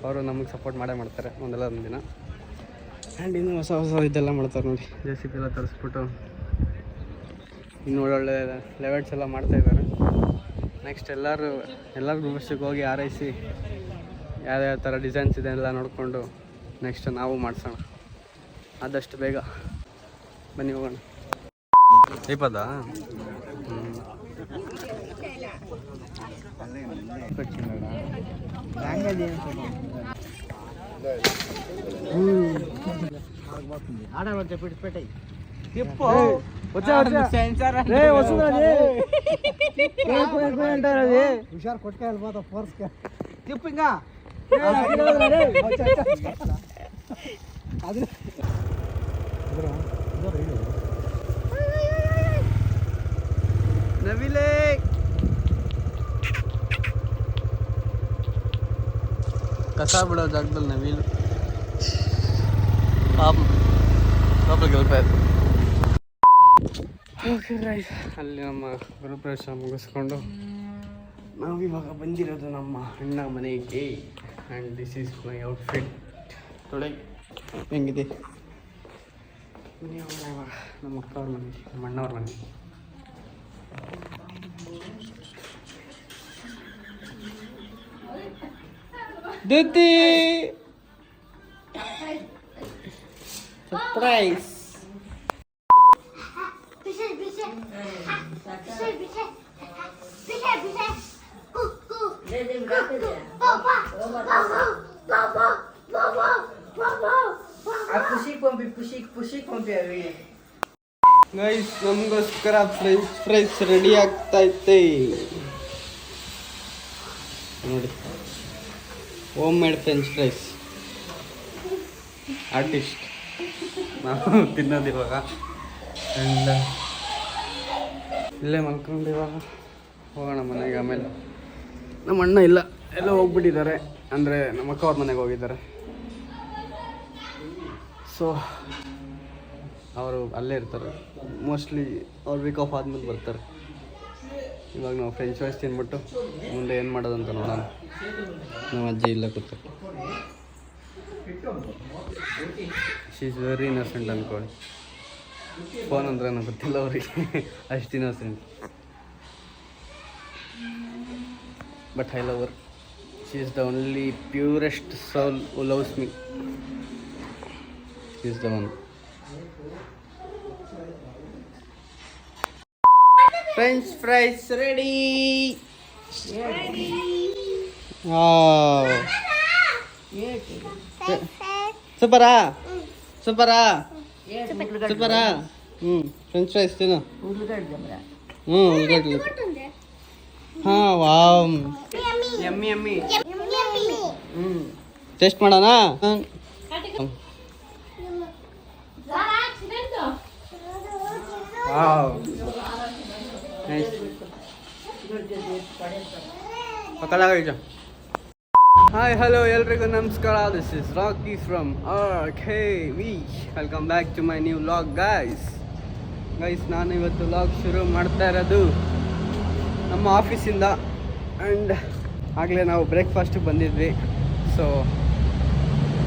ಅವರು ನಮಗೆ ಸಪೋರ್ಟ್ ಮಾಡೇ ಮಾಡ್ತಾರೆ ಒಂದೆಲ್ಲ ಒಂದು ದಿನ. ಆ್ಯಂಡ್ ಇನ್ನೂ ಹೊಸ ಇದೆಲ್ಲ ಮಾಡ್ತಾರೆ ನೋಡಿ. JCB ಎಲ್ಲ ತರಿಸ್ಬಿಟ್ಟು ಇನ್ನೂ ಒಳ್ಳೊಳ್ಳೆ ಲೆವೆಟ್ಸ್ ಎಲ್ಲ ಮಾಡ್ತಾಯಿದ್ದಾರೆ. ನೆಕ್ಸ್ಟ್ ಎಲ್ಲರಿಗೂ ಬಸ್ಸಿಗೆ ಹೋಗಿ ಆರೈಸಿ ಯಾವ್ಯಾವ ಥರ ಡಿಸೈನ್ಸ್ ಇದೆ ಎಲ್ಲ ನೋಡಿಕೊಂಡು ನೆಕ್ಸ್ಟ್ ನಾವು ಮಾಡಿಸೋಣ ಆದಷ್ಟು ಬೇಗ. ಬನ್ನಿ ಹೋಗೋಣ. ದೀಪದ ಹುಷಾರ್ ಕೊಟ್ಟೆ ಅಲ್ವಾ ಫೋರ್ಸ್ ತಿಪ್ಪಿಂಗ ನವಿಲೆ ಕಸ ಬಿಡೋ ಜಾಗದಲ್ಲಿ ನವಿಲು ಪಾಪ ಗೆಲ್ಪ ಆಯ್ತು. ಓಕೆ ರೈಟ್, ಅಲ್ಲಿ ನಮ್ಮ ಗೃಹಪ್ರವೇಶ ಮುಗಿಸ್ಕೊಂಡು ನಾವಿವಾಗ ಬಂದಿರೋದು ನಮ್ಮ ಅಣ್ಣ ಮನೆಗೆ. And this is my outfit ತೊಡೆ. ಹೆಂಗಿದೆ ಮನೆ ಇವಾಗ ನಮ್ಮ ಅಕ್ಕವ್ರ ಮನೆ, ನಮ್ಮ ಅಣ್ಣವ್ರ ಮನೆ. ದುತ್ತಿ ಸರ್ಪ್ರೈಸ್. ಗೈಸ್, ನಮಗೋಸ್ಕರ ಫ್ರೆಂಚ್ ಫ್ರೈಸ್ ರೆಡಿ ಆಗ್ತೈತೆ ನೋಡಿ. Homemade French fries. Artist ನಾವು ತಿನ್ನೋದು ಇವಾಗ. ಆ್ಯಂಡ್ ಇಲ್ಲೇ ಮಲ್ಕೊಂಡು ಇವಾಗ ಹೋಗೋಣ ಮನೆಗೆ. ಆಮೇಲೆ ನಮ್ಮ ಅಣ್ಣ ಇಲ್ಲ, ಎಲ್ಲ ಹೋಗ್ಬಿಟ್ಟಿದ್ದಾರೆ. ಅಂದರೆ ನಮ್ಮ ಅಕ್ಕ ಅವ್ರ ಮನೆಗೆ ಹೋಗಿದ್ದಾರೆ. ಸೊ ಅವರು ಅಲ್ಲೇ ಇರ್ತಾರೆ ಮೋಸ್ಟ್ಲಿ. ಅವ್ರು ವೀಕ್ ಆಫ್ ಆದ್ಮೇಲೆ ಬರ್ತಾರೆ. ಇವಾಗ ನಾವು ಫ್ರೆಂಚ್ ಫ್ರೈಸ್ ತಿನ್ಬಿಟ್ಟು ಮುಂದೆ ಏನು ಮಾಡೋದಂತ ನೋಡೋಣ. ನಮ್ಮ ಅಜ್ಜಿ ಇಲ್ಲ ಕೂತ. ಶಿ ಈಸ್ ವೆರಿ ಇನ್ನೋಸೆಂಟ್ ಅಂದ್ಕೊಳ್ಳಿ. ಫೋನ್ ಅಂದ್ರೆ ನನಗೆ ಗೊತ್ತಿಲ್ಲ ಅವ್ರಿಗೆ, ಅಷ್ಟು innocent. But I love her. She is the only purest soul who loves me. She is the one. French fries ready. Wow. Supera. Supera. Supera. French fries tino. Ullagడ్డలు. Wow. Yummy. Taste ಮಾಡೋಣ. Wow. Nice ಪಕ್ಕದಾಗೈತೆ. Hi hello ಎಲ್ರಿಗೂ ನಮಸ್ಕಾರ. This is Rocky from RKV. Welcome back to my new vlog guys. ನಾನು ಇವತ್ತು vlog ಶುರು ಮಾಡ್ತಾ ಇರೋದು ನಮ್ಮ ಆಫೀಸಿಂದ. ಆ್ಯಂಡ್ ಆಗಲೇ ನಾವು ಬ್ರೇಕ್ಫಾಸ್ಟಿಗೆ ಬಂದಿದ್ವಿ. ಸೊ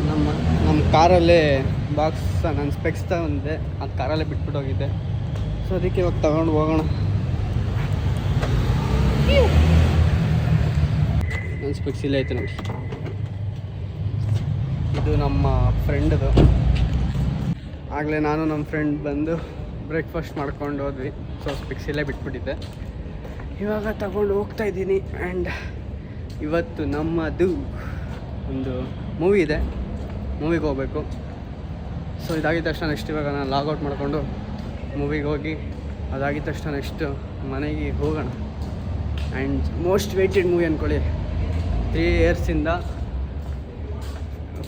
ನಮ್ಮ ಕಾರಲ್ಲೇ ಬಾಕ್ಸ್ ನನ್ನ ಸ್ಪೆಕ್ಸ್ ತಗೊಂಡೆ, ಅದು ಕಾರಲ್ಲೇ ಬಿಟ್ಬಿಟ್ಟು ಹೋಗಿದ್ದೆ. ಸೊ ಅದಕ್ಕೆ ಇವಾಗ ತಗೊಂಡು ಹೋಗೋಣ. ನನ್ನ ಸ್ಪೆಕ್ಸ್ ಇಲ್ಲೇ ಐತೆ ನೋಡಿ. ಇದು ನಮ್ಮ ಫ್ರೆಂಡ್ದು. ಆಗಲೇ ನಾನು ನಮ್ಮ ಫ್ರೆಂಡ್ ಬಂದು ಬ್ರೇಕ್ಫಾಸ್ಟ್ ಮಾಡ್ಕೊಂಡು ಹೋದ್ವಿ. ಸೊ ಸ್ಪೆಕ್ಸ್ ಇಲ್ಲೇ ಬಿಟ್ಬಿಟ್ಟಿದ್ದೆ, ಇವಾಗ ತಗೊಂಡು ಹೋಗ್ತಾ ಇದ್ದೀನಿ. ಆ್ಯಂಡ್ ಇವತ್ತು ನಮ್ಮದು ಒಂದು ಮೂವಿ ಇದೆ, ಮೂವಿಗೆ ಹೋಗಬೇಕು. ಸೊ ಇದಾಗಿದ್ದ ತಕ್ಷಣ ನೆಕ್ಸ್ಟ್ ಇವಾಗ ನಾನು ಲಾಗೌಟ್ ಮಾಡಿಕೊಂಡು ಮೂವಿಗೆ ಹೋಗಿ, ಅದಾಗಿದ್ದ ತಕ್ಷಣ ನೆಕ್ಸ್ಟ್ ಮನೆಗೆ ಹೋಗೋಣ. ಆ್ಯಂಡ್ ಮೋಸ್ಟ್ ವೇಟೆಡ್ ಮೂವಿ ಅಂದ್ಕೊಳ್ಳಿ. 3 ಇಯರ್ಸಿಂದ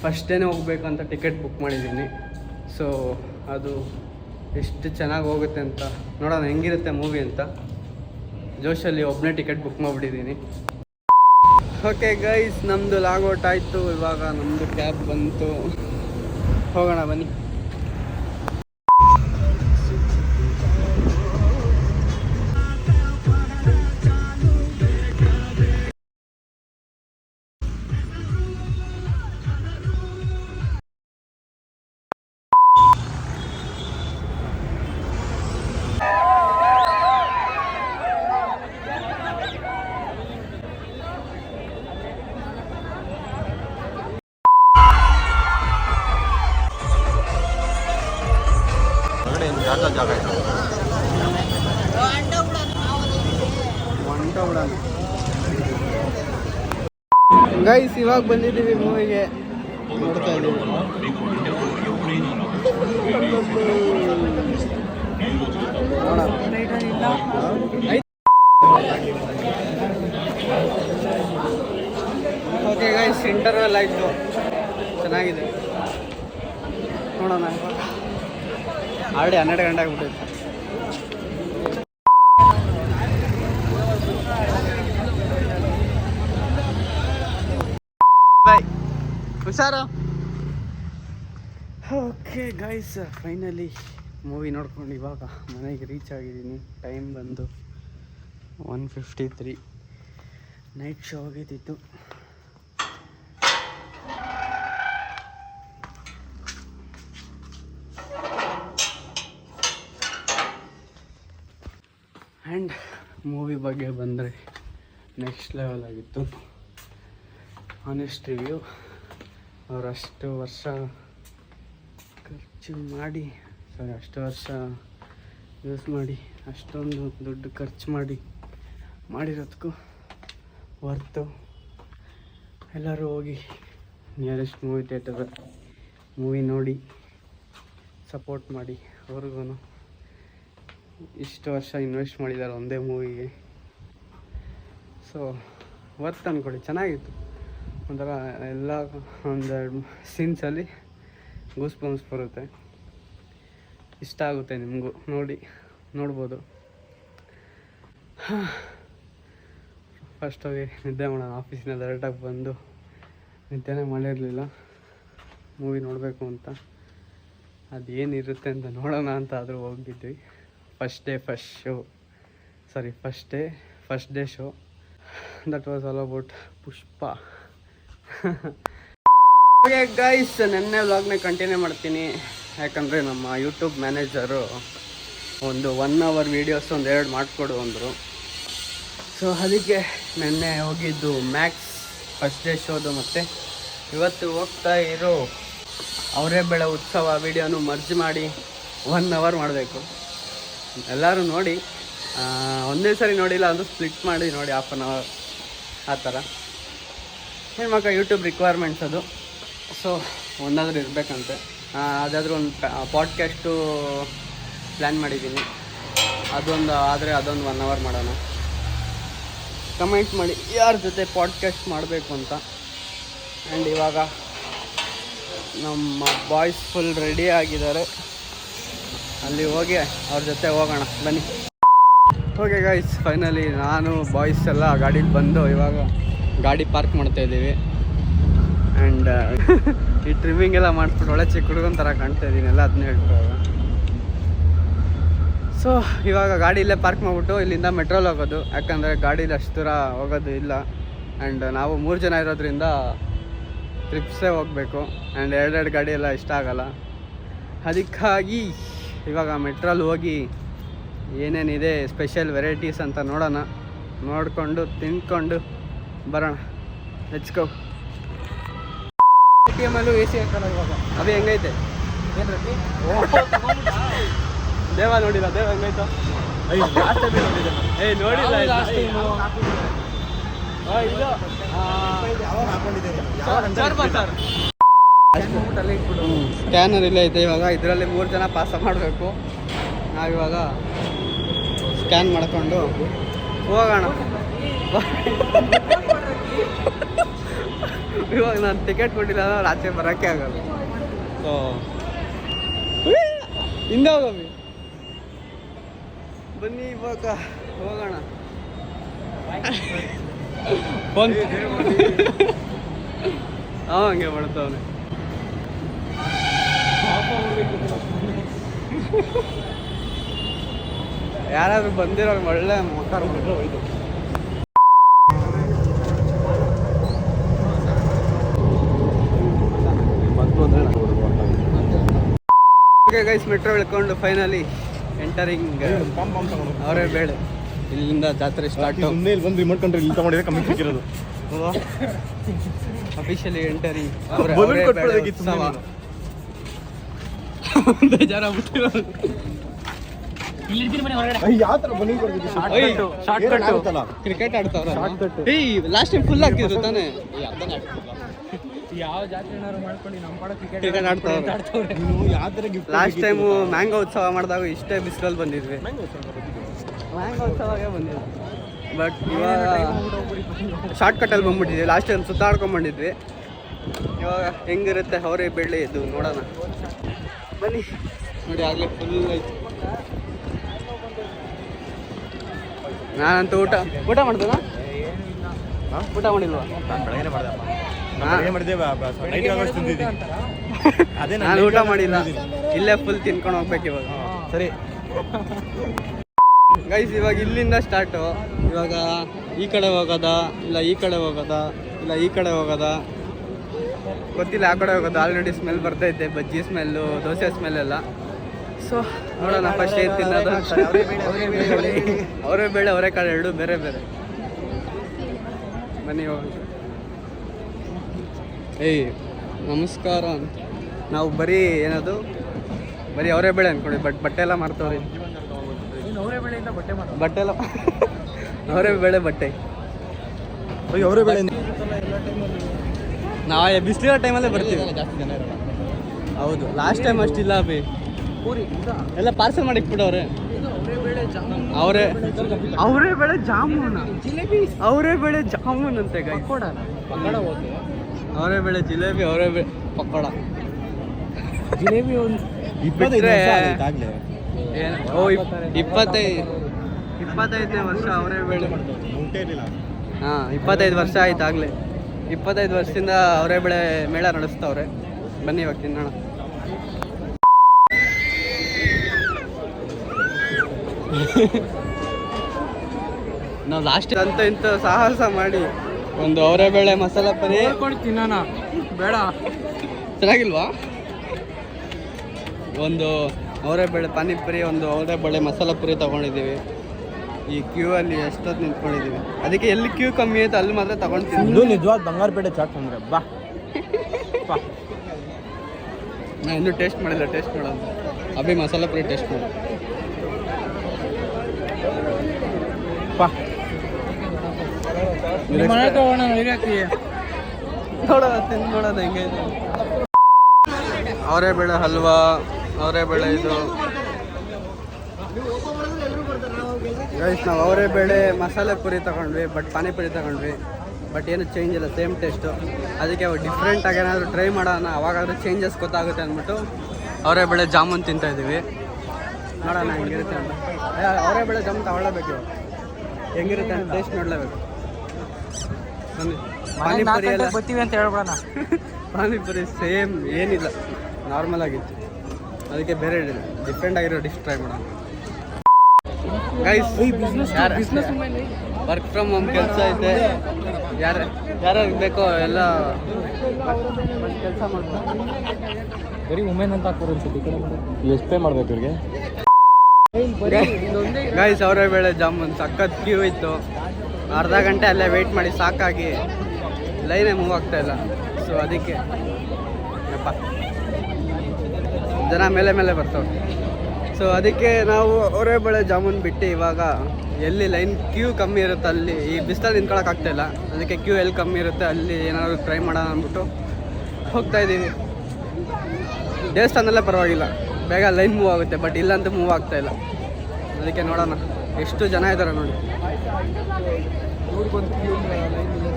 ಫಸ್ಟ್ ಡೇನೇ ಹೋಗಬೇಕು ಅಂತ ಟಿಕೆಟ್ ಬುಕ್ ಮಾಡಿದ್ದೀನಿ. ಸೊ ಅದು ಎಷ್ಟು ಚೆನ್ನಾಗಿ ಹೋಗುತ್ತೆ ಅಂತ ನೋಡೋಣ, ಹೆಂಗಿರುತ್ತೆ ಮೂವಿ ಅಂತ. ಜೋಶಲ್ಲಿ ಒಬ್ಬನೇ ಟಿಕೆಟ್ ಬುಕ್ ಮಾಡಿಬಿಟ್ಟಿದ್ದೀನಿ. ಓಕೆ ಗೈಸ್, ನಮ್ಮದು ಲಾಗೌಟ್ ಆಯಿತು. ಇವಾಗ ನಮ್ಮದು ಕ್ಯಾಬ್ ಬಂತು, ಹೋಗೋಣ ಬನ್ನಿ. ಗೈಸ್ ಇವಾಗ ಬಂದಿದ್ದೀವಿ ಮೂವಿಗೆ, ನೋಡ್ತಾ ಇದ್ದೀವಿ. ಓಕೆ ಗೈಸ್, ಇಂಟರ್ವೆಲ್ ಆಯಿತು, ಚೆನ್ನಾಗಿದೆ. ನೋಡೋಣ. ಆಲ್ರೆಡಿ 12 ಗಂಟೆ ಆಗ್ಬಿಟ್ಟಿತ್ತು. ಬಾಯ್, ಹುಷಾರು. ಓಕೆ ಗೈಸ್, ಫೈನಲಿ ಮೂವಿ ನೋಡ್ಕೊಂಡು ಇವಾಗ ಮನೆಗೆ ರೀಚ್ ಆಗಿದ್ದೀನಿ. ಟೈಮ್ ಬಂದು 1:53. ನೈಟ್ ಶೋ ಆಗಿದ್ದಿತ್ತು. ಆ್ಯಂಡ್ ಮೂವಿ ಬಗ್ಗೆ ಬಂದರೆ ನೆಕ್ಸ್ಟ್ ಲೆವೆಲ್ ಆಗಿತ್ತು. ಆನೆಸ್ಟ್ ರಿವ್ಯೂ, ಅವ್ರು ಅಷ್ಟು ವರ್ಷ ಯೂಸ್ ಮಾಡಿ ಅಷ್ಟೊಂದು ದುಡ್ಡು ಖರ್ಚು ಮಾಡಿರೋದಕ್ಕೂ ವರ್ತು. ಎಲ್ಲರೂ ಹೋಗಿ ನಿಯರೆಸ್ಟ್ ಮೂವಿ ಥಿಯೇಟರ್ ಮೂವಿ ನೋಡಿ ಸಪೋರ್ಟ್ ಮಾಡಿ. ಅವ್ರಿಗೂ ಇಷ್ಟು ವರ್ಷ ಇನ್ವೆಸ್ಟ್ ಮಾಡಿದ್ದಾರೆ ಒಂದೇ ಮೂವಿಗೆ. ಸೊ ವರ್ತ್ ಅಂದ್ಕೊಳ್ಳಿ, ಚೆನ್ನಾಗಿತ್ತು. ಒಂಥರ ಎಲ್ಲ ಒಂದೆರಡು ಸೀನ್ಸಲ್ಲಿ ಗೂಸ್ ಬಂಪ್ಸ್ ಬರುತ್ತೆ. ಇಷ್ಟ ಆಗುತ್ತೆ ನಿಮಗೂ, ನೋಡ್ಬೋದು. ಫಸ್ಟ್ ಹೋಗಿ ನಿದ್ದೆ ಮಾಡೋಣ. ಆಫೀಸಿನ ಡೈರೆಕ್ಟಾಗಿ ಬಂದು ನಿದ್ದೆನೇ ಮಾಡಿರಲಿಲ್ಲ, ಮೂವಿ ನೋಡಬೇಕು ಅಂತ. ಅದೇನಿರುತ್ತೆ ಅಂತ ನೋಡೋಣ ಅಂತ ಆದರೂ ಹೋಗಿದ್ವಿ. First day show. That was all about Pushpa. Okay guys, ನೆನ್ನೆ ವ್ಲಾಗ್ನ ಕಂಟಿನ್ಯೂ ಮಾಡ್ತೀನಿ. ಯಾಕಂದರೆ ನಮ್ಮ ಯೂಟ್ಯೂಬ್ ಮ್ಯಾನೇಜರು ಒಂದು 1 hour ವೀಡಿಯೋಸ್ 2 ಮಾಡಿಕೊಡು ಅಂದರು. ಸೊ ಅದಕ್ಕೆ ನೆನ್ನೆ ಹೋಗಿದ್ದು ಮ್ಯಾಕ್ಸ್ ಫಸ್ಟ್ ಡೇ ಶೋದು, ಮತ್ತು ಇವತ್ತು ಹೋಗ್ತಾ ಇರೋ ಅವರೇ ಬೆಳೆ ಉತ್ಸವ ವೀಡಿಯೋನು ಮರ್ಜ್ ಮಾಡಿ 1 hour ಮಾಡಬೇಕು. ಎಲ್ಲರೂ ನೋಡಿ, ಒಂದೇ ಸರಿ ನೋಡಿಲ್ಲ ಅಂದರೂ ಸ್ಪ್ಲಿಟ್ ಮಾಡಿ ನೋಡಿ, 1/2 hour ಆ ಥರ. ಹೆಣ್ಮಕ್ಳು ಯೂಟ್ಯೂಬ್ ರಿಕ್ವೈರ್ಮೆಂಟ್ಸ್ ಅದು. ಸೊ ಒಂದಾದರೂ ಇರಬೇಕಂತೆ. ಅದಾದರೂ ಒಂದು ಪಾಡ್ಕ್ಯಾಸ್ಟು ಪ್ಲ್ಯಾನ್ ಮಾಡಿದ್ದೀನಿ. ಅದೊಂದು 1 hour ಮಾಡೋಣ. ಕಮೆಂಟ್ ಮಾಡಿ ಯಾರ ಜೊತೆ ಪಾಡ್ಕ್ಯಾಸ್ಟ್ ಮಾಡಬೇಕು ಅಂತ. ಆ್ಯಂಡ್ ಇವಾಗ ನಮ್ಮ ಬಾಯ್ಸ್ ಫುಲ್ ರೆಡಿ ಆಗಿದ್ದಾರೆ, ಅಲ್ಲಿ ಹೋಗಿ ಅವ್ರ ಜೊತೆ ಹೋಗೋಣ ಬನ್ನಿ. ಓಕೆ ಗೈಸ್, ಫೈನಲಿ ನಾನು ಬಾಯ್ಸ್ ಎಲ್ಲ ಗಾಡೀಲಿ ಬಂದು ಇವಾಗ ಗಾಡಿ ಪಾರ್ಕ್ ಮಾಡ್ತಾ ಇದ್ದೀವಿ. ಆ್ಯಂಡ್ ಈ ಟ್ರಿಮ್ಮಿಂಗ್ ಎಲ್ಲ ಮಾಡಿಸ್ಬಿಟ್ಟು ಒಳ್ಳೆ ಚಿಕ್ಕ ಹುಡುಗನ ಥರ ಕಾಣ್ತಾ ಇದ್ದೀನಿ ಎಲ್ಲ ಅದನ್ನೇ ಹೇಳ್ತಾರೆ. ಸೊ ಇವಾಗ ಗಾಡಿ ಇಲ್ಲೇ ಪಾರ್ಕ್ ಮಾಡಿಬಿಟ್ಟು ಇಲ್ಲಿಂದ ಮೆಟ್ರೋಲ್ ಹೋಗೋದು, ಯಾಕಂದರೆ ಗಾಡೀಲಿ ಅಷ್ಟು ದೂರ ಹೋಗೋದು ಇಲ್ಲ. ಆ್ಯಂಡ್ ನಾವು 3 ಜನ ಇರೋದ್ರಿಂದ ಟ್ರಿಪ್ಸೇ ಹೋಗಬೇಕು. ಆ್ಯಂಡ್ ಎರಡೆರಡು ಗಾಡಿ ಎಲ್ಲ ಇಷ್ಟ ಆಗೋಲ್ಲ. ಅದಕ್ಕಾಗಿ ಇವಾಗ ಮೆಟ್ರೋಲ್ ಹೋಗಿ ಏನೇನಿದೆ ಸ್ಪೆಷಲ್ ವೆರೈಟೀಸ್ ಅಂತ ನೋಡೋಣ, ನೋಡಿಕೊಂಡು ತಿನ್ಕೊಂಡು ಬರೋಣ. Let's go. ATM-ಅಲ್ಲೂ AC ಹಾಕೋಣ ಇವಾಗ. ಅದು ಹೆಂಗೈತೆ ಏನು ರೀತಿ? ದೇವ ನೋಡಿಲ್ಲ, ದೇವ ಹೆಂಗಾಯ್ತು? ನೋಡಿಲ್ಲ ಸ್ಕ್ಯಾನರ್ ಇಲ್ಲ ಐತೆ. ಇವಾಗ ಇದರಲ್ಲಿ 3 ಜನ ಪಾಸ ಮಾಡಬೇಕು. ನಾವಿವಾಗ ಸ್ಕ್ಯಾನ್ ಮಾಡ್ಕೊಂಡು ಹೋಗೋಣ. ಇವಾಗ ನಾನು ಟಿಕೆಟ್ ಕೊಟ್ಟಿಲ್ಲ ಅಂದ್ರೆ ಆಚೆ ಬರೋಕ್ಕೆ ಆಗೋದು. ಸೊ ಹಿಂದೆ ಹೋಗಮ್ಮಿ, ಬನ್ನಿ ಇವಾಗ ಹೋಗೋಣ. ಹಂಗೆ ಮಾಡ್ತಾವನೆ. ಯಾರಾದ್ರೂ ಬಂದಿರೋ ಒಳ್ಳೆ ಮುಖ ಹೋಯ್ತು. ಗೈಸ್, ಮೆಟ್ರೋ ಇಳ್ಕೊಂಡು ಫೈನಲಿ ಎಂಟರಿಂಗ್ ಅವರೇ ಬೇಳೆ. ಇಲ್ಲಿಂದ ಜಾತ್ರೆ ಸ್ಟಾರ್ಟ್. ಬಂದು ರಿಮೋಟ್ ಕಂಟ್ರೋಲ್ ಇಲ್ಲಿ ತಗೊಂಡಿದ್ರೆ ಕಮ್ಮಿ ಸಿಕ್ಕಿರೋದು. ಅಫಿಷಿಯಲಿ ಎಂಟರಿಂಗ್ ಬೇಜಾರಾಗ್ಬಿಟ್ಟಿರೋದು. ಕ್ರಿಕೆಟ್ ಆಡ್ತಾವ್ರ. ಲಾಸ್ಟ್ ಟೈಮ್ ಫುಲ್ ಆಗ್ತಿದ್ರು ತಾನೇ. ಯಾವ ಜಾತ್ರೆ ಮಾಡ್ಕೊಂಡು ನಮ್ಮ ಪಾಡ ಕ್ರಿಕೆಟ್ ಆಡ್ತಾವ್ರೆ. ಲಾಸ್ಟ್ ಟೈಮು ಮ್ಯಾಂಗೋ ಉತ್ಸವ ಮಾಡಿದಾಗ ಇಷ್ಟೇ ಬಿಸಿಲಲ್ಲಿ ಬಂದಿದ್ವಿ. ಮ್ಯಾಂಗೋ ಉತ್ಸವಾಗೆ ಬಂದಿದ್ವಿ. ಬಟ್ ಇವಾಗ ಶಾರ್ಟ್ ಕಟ್ಟಲ್ಲಿ ಬಂದ್ಬಿಟ್ಟಿದ್ವಿ. ಲಾಸ್ಟ್ ಟೈಮ್ ಸುತ್ತಾಡ್ಕೊಂಡು ಬಂದಿದ್ವಿ. ಇವಾಗ ಹೆಂಗಿರುತ್ತೆ ಅವರೇ ಬೆಳ್ಳಿ ಇದು ನೋಡೋಣ ಬನ್ನಿ. ನೋಡಿ ಆಗಲೇ ಫುಲ್ ಆಯ್ತು. ನಾನಂತೂ ಊಟ ಮಾಡ್ದೇನಾ? ಊಟ ಮಾಡಿಲ್ವಾ? ನಾನು ಊಟ ಮಾಡಿಲ್ಲ, ಇಲ್ಲೇ ಫುಲ್ ತಿನ್ಕೊಂಡು ಹೋಗ್ಬೇಕು ಇವಾಗ. ಸರಿ ಗೈಸ್, ಇವಾಗ ಇಲ್ಲಿಂದ ಸ್ಟಾರ್ಟು. ಇವಾಗ ಈ ಕಡೆ ಹೋಗೋದಾ ಇಲ್ಲ ಈ ಕಡೆ ಹೋಗೋದಾ ಇಲ್ಲ ಈ ಕಡೆ ಹೋಗೋದಾ ಗೊತ್ತಿಲ್ಲ. ಆ ಕಡೆ ಹೋಗೋದು. ಆಲ್ರೆಡಿ ಸ್ಮೆಲ್ ಬರ್ತೈತೆ, ಬಜ್ಜಿ ಸ್ಮೆಲ್ಲು, ದೋಸೆ ಸ್ಮೆಲ್ ಎಲ್ಲ. ಸೊ ನೋಡೋಣ ಫಸ್ಟ್ ಏನು ತಿನ್ನೋದು. ಅವರೇ ಬೇಳೆ ಅವರೆಕಾಳು ಎರಡು ಬೇರೆ ಬೇರೆ. ಬನ್ನಿ ಹೋಗೋಣ. ಏಯ್ ನಮಸ್ಕಾರ ಅಂತ ನಾವು ಬರೀ ಏನದು ಬರೀ ಅವರೇ ಬೇಳೆ ಅಂದ್ಕೊಳ್ಳಿ. ಬಟ್ ಬಟ್ಟೆ ಎಲ್ಲ ಮಾರ್ತವ್ರಿ. ಬಟ್ಟೆ ಎಲ್ಲ ಅವರೇ ಬೇಳೆ ಬಟ್ಟೆ ಅವರೇ ಬೇಳೆ. ನಾವು ಬಿಸಿಲಿರೋ ಟೈಮಲ್ಲೇ ಬರ್ತೀವಿ. ಹೌದು, ಲಾಸ್ಟ್ ಟೈಮ್ ಅಷ್ಟಿಲ್ಲ ಅಭಿ. ಎಲ್ಲ ಪಾರ್ಸಲ್ ಮಾಡಿ ಇಟ್ಬಿಟ್ಟವ್ರೆ. ಅವರೇ ಬೇಳೆ ಜಾಮೂನ್, ಅವರೇ ಬೇಳೆ ಜಾಮೂನ್ ಅಂತೆ. ಅವರೇ ಬೇಳೆ ಜಿಲೇಬಿ, ಅವರೇ ಬೇಳೆ ಪಕೋಡ. ಜಿಲೇಬಿ ಒಂದು 25ನೇ ವರ್ಷ ಅವರೇ ಬೇಳೆ. ಹಾಂ, 25 ವರ್ಷ ಆಯ್ತು ಆಗಲೇ. 25 ವರ್ಷದಿಂದ ಅವರೇ ಬೆಳೆ ಮೇಳ ನಡೆಸ್ತವ್ರೆ. ಬನ್ನಿ ಇವಾಗ ತಿನ್ನೋಣ. ನಾವು ಲಾಸ್ಟ್ ಅಂತ ಇಂಥ ಸಾಹಸ ಮಾಡಿ ಒಂದು ಅವರೇ ಬೇಳೆ ಮಸಾಲ ಪರಿ ತಿನ್ನೋಣ. ಬೇಡ, ಚೆನ್ನಾಗಿಲ್ವಾ? ಒಂದು ಅವರೇ ಬೇಳೆ ಪಾನಿಪುರಿ, ಒಂದು ಅವರೇ ಬೇಳೆ ಮಸಾಲ ಪುರಿ ತೊಗೊಂಡಿದ್ದೀವಿ. ಈ ಕ್ಯೂ ಅಲ್ಲಿ ಎಷ್ಟೊತ್ತು ನಿಂತ್ಕೊಂಡಿದ್ದೀವಿ. ಅದಕ್ಕೆ ಎಲ್ಲಿ ಕ್ಯೂ ಕಮ್ಮಿ ಆಯ್ತು ಅಲ್ಲಿ ಮಾತ್ರ ತಗೊಂಡ್ತೀನಿ. ನಿಜವಾದ ಬಂಗಾರಪೇಟೆ ಚಾಟ್ ಅಂದ್ರೆ ಬಾ. ನಾನು ಇನ್ನೂ ಟೇಸ್ಟ್ ಮಾಡಿಲ್ಲ, ಟೇಸ್ಟ್ ಮಾಡೋದು. ಅಭಿ ಮಸಾಲ ಪುರಿ ಟೇಸ್ಟ್ ಮಾಡಿ. ನೋಡೋಣ, ತಿಂದು ನೋಡೋಣ ಹೆಂಗೈತೆ. ಅವರೇ ಬೇಳೆ ಹಲ್ವಾ, ಅವರೇ ಬೇಳೆ ಇದು. ಗೈಸ್, ನಾವು ಅವರೇ ಬೇಳೆ ಮಸಾಲೆ ಪುರಿ ತಗೊಂಡ್ವಿ, ಬಟ್ ಪಾನಿಪುರಿ ತಗೊಂಡ್ವಿ. ಬಟ್ ಏನು ಚೇಂಜ್ ಇಲ್ಲ, ಸೇಮ್ ಟೇಸ್ಟು. ಅದಕ್ಕೆ ಡಿಫ್ರೆಂಟಾಗಿ ಏನಾದರೂ ಟ್ರೈ ಮಾಡೋಣ, ಅವಾಗಾದರೂ ಚೇಂಜಸ್ ಗೊತ್ತಾಗುತ್ತೆ ಅಂದ್ಬಿಟ್ಟು ಅವರೇ ಬೇಳೆ ಜಾಮೂನ್ ತಿಂತಾಯಿದ್ದೀವಿ. ನೋಡೋಣ ಹೆಂಗಿರುತ್ತೆ ಅಂತ. ಅವರೇ ಬೆಳೆ ಜಾಮ್ ತಗೊಳ್ಳೇಬೇಕು ಇವಾಗ. ಹೆಂಗಿರುತ್ತೆ ಅಂತ ಟೇಸ್ಟ್ ನೋಡಲೇಬೇಕು. ಬನ್ನಿ. ಪಾನಿಪುರಿ ಎಲ್ಲ ಬರ್ತೀವಿ ಅಂತ ಹೇಳ್ಬಿಡೋಣ. ಪಾನಿಪುರಿ ಸೇಮ್ ಏನಿಲ್ಲ, ನಾರ್ಮಲ್ ಆಗಿತ್ತು. ಅದಕ್ಕೆ ಬೇರೆ ಡಿಫ್ರೆಂಟ್ ಆಗಿರೋ ಡಿಶ್ ಟ್ರೈ ಮಾಡೋಣ. Guys business work from home ಕೆಲಸ ಐತೆ. ಯಾರ್ಯಾರು ಬೇಕೋ ಎಲ್ಲ ಕೆಲಸ ಮಾಡ್ತಾರೆ. ಬರೀ ವುಮೆನ್ ಅಂತ ಹಾಕೋರು ಅನ್ಸುತ್ತೆ. ಎಷ್ಟು ಪೇ ಮಾಡ್ಬೇಕು ಇವ್ರಿಗೆ? ಗೈಸ್ ಅವರೇ ಬೇಳೆ ಜಾಮೂನ್ ಸಖತ್ ಕ್ಯೂ ಇತ್ತು. ಅರ್ಧ ಗಂಟೆ ಅಲ್ಲೇ ವೆಯ್ಟ್ ಮಾಡಿ ಸಾಕಾಗಿ ಲೈನೇ ಮೂವ್ ಆಗ್ತಾ ಇಲ್ಲ. ಸೊ ಅದಕ್ಕೆ ಯಪ್ಪ ಜನ ಮೇಲೆ ಬರ್ತಾವೆ. ಸೊ ಅದಕ್ಕೆ ನಾವು ಅವರೇ ಬೇಳೆ ಜಾಮೂನ್ ಬಿಟ್ಟು ಇವಾಗ ಎಲ್ಲಿ ಲೈನ್ ಕ್ಯೂ ಕಮ್ಮಿ ಇರುತ್ತೆ ಅಲ್ಲಿ, ಈ ಬಿಸಿಲಲ್ಲಿ ನಿಂತ್ಕೊಳಕ್ಕೆ ಆಗ್ತಾಯಿಲ್ಲ. ಅದಕ್ಕೆ ಕ್ಯೂ ಎಲ್ಲಿ ಕಮ್ಮಿ ಇರುತ್ತೆ ಅಲ್ಲಿ ಏನಾದ್ರು ಟ್ರೈ ಮಾಡೋಣ ಅಂದ್ಬಿಟ್ಟು ಹೋಗ್ತಾಯಿದ್ದೀವಿ. ದೇವಸ್ಥಾನದಲ್ಲೇ ಪರವಾಗಿಲ್ಲ, ಬೇಗ ಲೈನ್ ಮೂವ್ ಆಗುತ್ತೆ. ಬಟ್ ಇಲ್ಲಂತೂ ಮೂವ್ ಆಗ್ತಾಯಿಲ್ಲ. ಅದಕ್ಕೆ ನೋಡೋಣ ಎಷ್ಟು ಜನ ಇದ್ದಾರೆ ನೋಡಿ.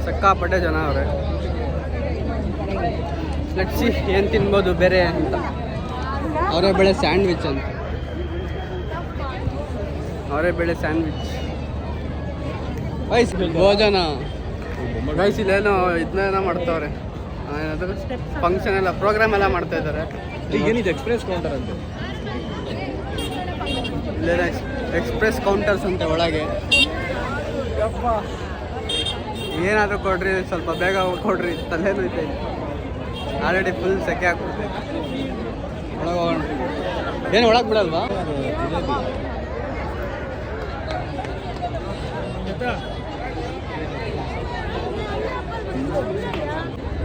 ಸಿಕ್ಕಾಪಟ್ಟೆ ಜನ ಅವರೇ. ಲಟ್ಸಿ ಏನು ತಿನ್ಬೋದು ಬೇರೆ ಅಂತ. ಅವರೇ ಬೇಳೆ ಸ್ಯಾಂಡ್ವಿಚ್ ಅಂತ, ಅವರೇ ಬೇಳೆ ಸ್ಯಾಂಡ್ವಿಚ್. ಗೈಸ್ ಭೋಜನ ಗೈಸ್ ಇಲ್ಲೇನೋ ಇದನ್ನೇನೋ ಮಾಡ್ತಾವ್ರೆ. ಏನಾದರೂ ಫಂಕ್ಷನ್ ಎಲ್ಲ ಪ್ರೋಗ್ರಾಮ್ ಎಲ್ಲ ಮಾಡ್ತಾ ಇದ್ದಾರೆ. ಏನಿದೆ ಎಕ್ಸ್ಪ್ರೆಸ್ ಕೌಂಟರ್ ಅಂತ? ಇಲ್ಲೇನೋ ಎಕ್ಸ್ಪ್ರೆಸ್ ಕೌಂಟರ್ಸ್ ಅಂತ ಒಳಗೆ. ಏನಾದರೂ ಕೊಡ್ರಿ, ಸ್ವಲ್ಪ ಬೇಗ ಕೊಡ್ರಿ, ತಲೆನೂ ಐತೆ. ಆಲ್ರೆಡಿ ಫುಲ್ ಸೆಕೆ ಹಾಕ್ಬಿಡ್ತೈತೆ. ಒಳಗೆ ಹೋಗೋಣ. ಏನು ಒಳಗೆ ಬಿಡಲ್ವಾ?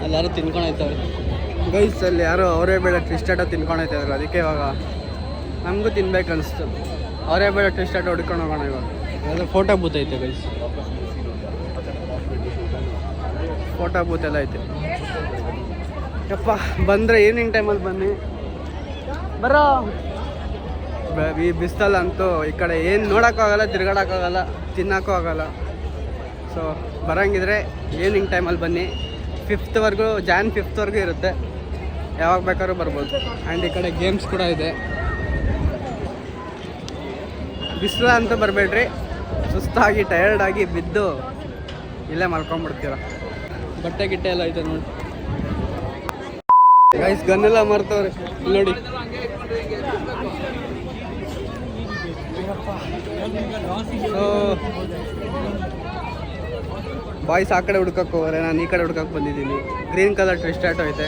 ಅಲ್ಲಿ ಯಾರು ತಿನ್ಕೊಂಡೋಯ್ತವ್ರೆ ಗೈಸ್. ಅಲ್ಲಿ ಯಾರೋ ಅವರೇ ಬೇಡ ಟ್ವಿಸ್ಟಾಟ ತಿನ್ಕೊಂಡೋಯ್ತಾಯಿದ್ರು. ಅದಕ್ಕೆ ಇವಾಗ ನಮಗೂ ತಿನ್ಬೇಕು ಅನಿಸ್ತು. ಅವರೇ ಬೇಡ ಟ್ವಿಸ್ಟಾಟ ಹೊಡ್ಕೊಂಡು ಹೋಗೋಣ ಇವಾಗ. ಅದು ಫೋಟೋ ಬೂತ್ ಐತೆ ಗೈಸ್, ಫೋಟೋ ಬೂತ್ ಎಲ್ಲ ಐತೆ. ಯಪ್ಪ ಬಂದರೆ ಈವ್ನಿಂಗ್ ಟೈಮಲ್ಲಿ ಬನ್ನಿ. ಬರೋ ಈ ಬಿಸ್ತಲ್ಲಂತೂ ಈ ಕಡೆ ಏನು ನೋಡೋಕ್ಕಾಗಲ್ಲ, ತಿರ್ಗಾಡೋಕ್ಕಾಗಲ್ಲ, ತಿನ್ನೋಕ್ಕೂ ಆಗಲ್ಲ. ಸೊ ಬರೋಂಗಿದ್ರೆ ಈವ್ನಿಂಗ್ ಟೈಮಲ್ಲಿ ಬನ್ನಿ. 5th ಜಾನ್ 5th ಇರುತ್ತೆ. ಯಾವಾಗ ಬೇಕಾದ್ರೂ ಬರ್ಬೋದು. ಆ್ಯಂಡ್ ಈ ಕಡೆ ಗೇಮ್ಸ್ ಕೂಡ ಇದೆ. ಬಿಸಿಲ ಅಂತೂ ಬರಬೇಡ್ರಿ, ಸುಸ್ತಾಗಿ ಟಯರ್ಡಾಗಿ ಬಿದ್ದು ಇಲ್ಲೇ ಮಲ್ಕೊಂಡ್ಬಿಡ್ತೀರ. ಬಟ್ಟೆ ಗಿಟ್ಟೆ ಎಲ್ಲ ಐತೆ ನೋಡಿ ಗೈಸ್. ಗನ್ನೆಲ್ಲ ಮರ್ತವ್ರೆ ನೋಡಿ. ಸೊ ಬಾಯ್ಸ್ ಆ ಕಡೆ ಹುಡ್ಕಕ್ಕೆ ಹೋಗ್ರೆ, ನಾನು ಈ ಕಡೆ ಹುಡ್ಕಕ್ಕೆ ಬಂದಿದ್ದೀನಿ. ಗ್ರೀನ್ ಕಲರ್ ಟ್ವಿಸ್ಟಾಟ್ ಐತೆ.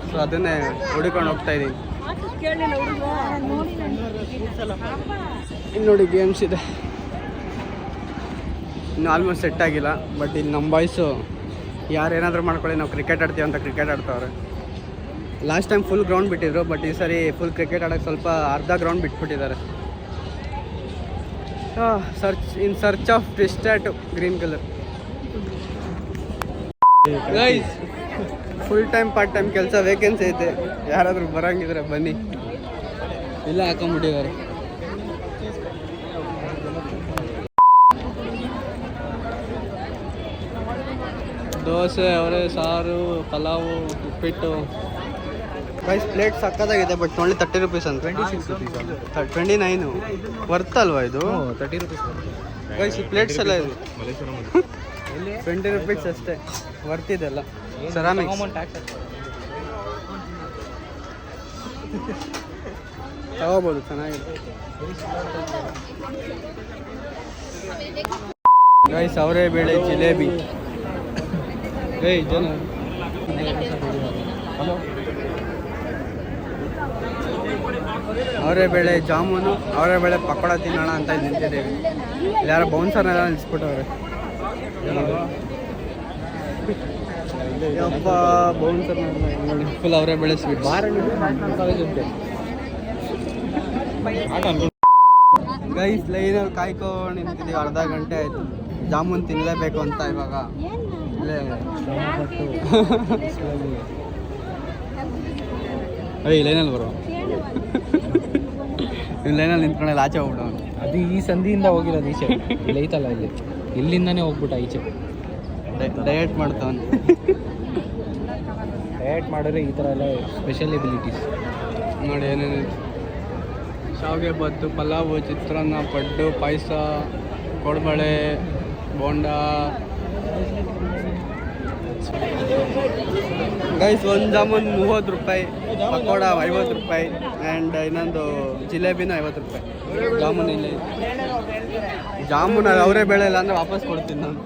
ಸೊ ಅದನ್ನೇ ಹುಡ್ಕೊಂಡು ಹೋಗ್ತಾ ಇದ್ದೀನಿ. ಇಲ್ಲಿ ನೋಡಿ ಗೇಮ್ಸ್ ಇದೆ. ಇನ್ನು ಆಲ್ಮೋಸ್ಟ್ ಸೆಟ್ ಆಗಿಲ್ಲ. ಬಟ್ ಇಲ್ಲಿ ನಮ್ಮ ಬಾಯ್ಸು ಯಾರೇನಾದರೂ ಮಾಡ್ಕೊಳ್ಳಿ, ನಾವು ಕ್ರಿಕೆಟ್ ಆಡ್ತೀವಿ ಅಂತ ಕ್ರಿಕೆಟ್ ಆಡ್ತಾವ್ರೆ. ಲಾಸ್ಟ್ ಟೈಮ್ ಫುಲ್ ಗ್ರೌಂಡ್ ಬಿಟ್ಟಿದ್ರು. ಬಟ್ ಈ ಸರಿ ಫುಲ್ ಕ್ರಿಕೆಟ್ ಆಡೋಕ್ಕೆ ಸ್ವಲ್ಪ ಅರ್ಧ ಗ್ರೌಂಡ್ ಬಿಟ್ಬಿಟ್ಟಿದ್ದಾರೆ. ಸರ್ಚ್ ಆಫ್ ಟ್ವಿಸ್ಟಾಟ್ green colour. Guys full time part time ಕೆಲಸ ವೇಕೆನ್ಸಿ ಐತೆ. ಯಾರಾದರೂ ಬರೋಂಗಿದ್ರೆ ಬನ್ನಿ. ಇಲ್ಲ ಹಾಕೊಂಡ್ಬಿಟ್ಟಿದ್ದಾರೆ. ದೋಸೆ, ಅವರೇ ಸಾರು, ಪಲಾವು, ಉಪ್ಪಿಟ್ಟು. ಗೈಸ್ ಪ್ಲೇಟ್ ಸಕ್ಕತ್ತಾಗಿದೆ. ಬಟ್ ಓನ್ಲಿ 30 ರೂಪೀಸ್ ಅಂತ. 29 ವರ್ತ್ ಅಲ್ವಾ ಇದು? 30 ರೂಪೀಸ್ ಗೈಸ್ ಈ ಪ್ಲೇಟ್ಸ್ ಎಲ್ಲ ಇದು 20 ರೂಪೀಸ್ ಅಷ್ಟೇ. ವರ್ತಿದೆಲ್ಲ ಸೆರಾಮಿಕ್ಸ್. ತಗೋಬೋದು, ಚೆನ್ನಾಗಿದೆ. ಗೈಸ್ ಅವರೇ ಬೇಳೆ ಜಿಲೇಬಿ. ಏಯ್ ಜನ ಅವರೇ ಬೇಳೆ ಜಾಮೂನು, ಅವರೇ ಬೇಳೆ ಪಕೋಡ ತಿನ್ನೋಣ ಅಂತ ನಿಂತಿದ್ದೀವಿ. ಯಾರೋ ಬೌನ್ಸರ್ನೆಲ್ಲ ನಿಲ್ಸ್ಬಿಟ್ಟವ್ರೆ. ಯಪ್ಪ ಬೌನ್ಸರ್ ನೋಡಿ ಫುಲ್ ಅವರೇ ಬೇಳೆ ಸ್ವೀಟ್. ಗೈಸ್ ಲೈನಲ್ಲಿ ಕಾಯ್ಕೊಂಡು ನಿಂತಿದ್ದೀವಿ. ಅರ್ಧ ಗಂಟೆ ಆಯಿತು. ಜಾಮೂನ್ ತಿನ್ನಲೇಬೇಕು ಅಂತ ಇವಾಗ ಇಲ್ಲೇ ಲೈನಲ್ಲಿ ಬರೋ. ನೀವು ಲೈನಲ್ಲಿ ನಿಂತ್ಕೊಂಡೆಲ್ಲ ಆಚೆ ಹೋಗ್ಬಿಟ್ಟು. ಅದು ಈ ಸಂಧಿಯಿಂದ ಹೋಗಿರೋದು ಈಚೆ. ಇಲ್ಲಿ ಐತಲ್ಲ, ಇಲ್ಲಿ ಇಲ್ಲಿಂದನೇ ಹೋಗ್ಬಿಟ್ಟ ಈಚೆ. ಡಯಟ್ ಮಾಡ್ತಾವನು. ಡಯಟ್ ಮಾಡಿದ್ರೆ ಈ ಥರ ಎಲ್ಲ ಸ್ಪೆಷಲ್ ಎಬಿಲಿಟೀಸ್ ನೋಡಿ ಏನೇನು ಶಾವಿಗೆ ಬತ್ತು, ಪಲಾವು, ಚಿತ್ರಾನ್ನ, ಪಡ್ಡು, ಪಾಯಸ, ಕೋಡ್ಬಳೆ, ಬೋಂಡ. ಗೈಸ್ ಒಂದು ಜಾಮೂನ್ 30 ರೂಪಾಯಿ, ಪಕೋಡ 50 ರೂಪಾಯಿ ಆ್ಯಂಡ್ ಇನ್ನೊಂದು ಜಿಲೇಬಿನ 50 ರೂಪಾಯಿ. ಜಾಮೂನ್ ಇಲ್ಲಿ ಜಾಮೂನ್ ಅವರೇ ಬೆಳೆ ಇಲ್ಲ ಅಂದರೆ ವಾಪಸ್ ಕೊಡ್ತೀನಿ ನಾನು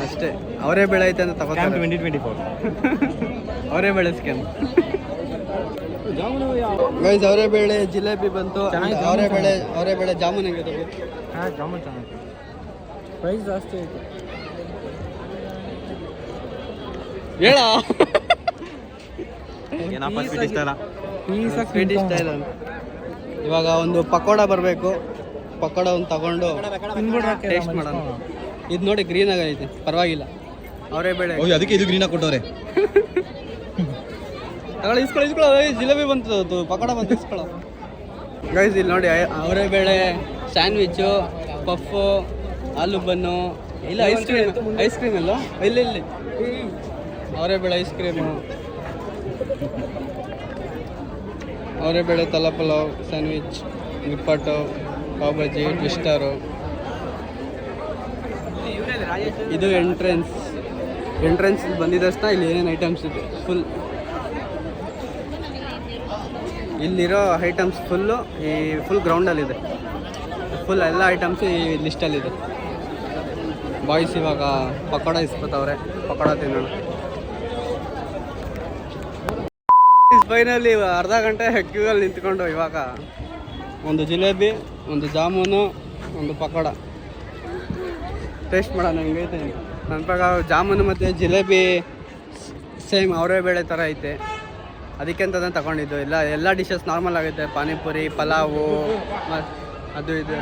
ಅಷ್ಟೇ. ಅವರೇ ಬೆಳೆ ಐತೆ ಅಂತ ತಗೋತಾರೆ. 2024 ಅವರೇ ಬೆಳೆ ಸ್ಕ್ಯಾಮ್. ಗೈಸ್ ಅವರೇ ಬೇಳೆ ಜಿಲೇಬಿ ಬಂತು. ಅವರೇ ಬೇಳೆ ಜಾಮೂನ್ ಹೆಂಗಿದೆ? ಹಾಂ, ಜಾಮೂನ್ ಚೆನ್ನಾಗಿ, ಪ್ರೈಸ್ ಜಾಸ್ತಿ ಐತೆ. ಹೇಳ ಏನಪ್ಪ ಸ್ವೀಟ್ ಇಷ್ಟ ಇಲ್ಲ, ಸ್ವೀಟ್ ಇಷ್ಟ ಇಲ್ಲ. ಇವಾಗ ಒಂದು ಪಕೋಡ ಬರಬೇಕು. ಪಕೋಡ ಒಂದು ತಗೊಂಡು ಟೇಸ್ಟ್ ಮಾಡೋಣ. ಇದು ನೋಡಿ ಗ್ರೀನ್ ಆಗೈತೆ, ಪರವಾಗಿಲ್ಲ. ಅವರೇ ಬೇಳೆ ಅದಕ್ಕೆ ಇದು ಗ್ರೀನ್ ಆಗಿ ಕೊಟ್ಟವ್ರೆ. ತಗೊಳ್ಳಿ, ಇಸ್ಕೊಳ್ಳೋ. ಜಿಲೇಬಿ ಬಂತು, ಪಕೋಡ ಬಂತು, ಇಸ್ಕೊಳ್ಳೋ. ಗೈಸ್ ಇಲ್ಲಿ ನೋಡಿ, ಅವರೇ ಬೇಳೆ ಸ್ಯಾಂಡ್ವಿಚ್ಚು, ಪಫ್ಫು, ಆಲೂ ಬನ್ನು, ಇಲ್ಲ ಐಸ್ ಕ್ರೀಮ್ ಅಲ್ಲ, ಇಲ್ಲಿ ಅವರೇ ಬೇಳೆ ಐಸ್ ಕ್ರೀಮು, ಅವರೇ ಬೇಳೆ ತಲಾ ಪಲಾವ್, ಸ್ಯಾಂಡ್ವಿಚ್, ನಿಪ್ಪಟ್ಟು, ಪಾವ್ ಭಾಜಿ, ಟ್ವಿಸ್ಟರು. ಇದು ಎಂಟ್ರೆನ್ಸ್ ಬಂದಿದ ತಕ್ಷಣ ಇಲ್ಲಿ ಏನೇನು ಐಟಮ್ಸ್ ಇದೆ ಫುಲ್. ಇಲ್ಲಿರೋ ಐಟಮ್ಸ್ ಫುಲ್ಲು ಈ ಫುಲ್ ಗ್ರೌಂಡಲ್ಲಿದೆ. ಫುಲ್ ಎಲ್ಲ ಐಟಮ್ಸು ಈ ಲಿಸ್ಟಲ್ಲಿದೆ. ಬಾಯ್ಸ್ ಇವಾಗ ಪಕೋಡ ಇಸ್ಕೊತವ್ರೆ, ಪಕೋಡ ತಿನ್ನೋಣ. ಫೈನಲಿ ಅರ್ಧ ಗಂಟೆ ಕ್ಯೂಯಲ್ಲಿ ನಿಂತ್ಕೊಂಡು ಇವಾಗ ಒಂದು ಜಿಲೇಬಿ, ಒಂದು ಜಾಮೂನು, ಒಂದು ಪಕೋಡ ಟೇಸ್ಟ್ ಮಾಡೋಣ ಹೆಂಗೈತೆ. ನನ್ನ ಪ್ರಕಾರ ಜಾಮೂನು ಮತ್ತು ಜಿಲೇಬಿ ಸೇಮ್ ಅವರೇ ಬೇಳೆ ಥರ ಐತೆ. ಅದಕ್ಕೆ ಅಂತಲೇ ತಗೊಂಡಿದ್ದು. ಎಲ್ಲ ಡಿಶಸ್ ನಾರ್ಮಲ್ ಆಗುತ್ತೆ. ಪಾನಿಪುರಿ, ಪಲಾವು, ಅದು ಇದು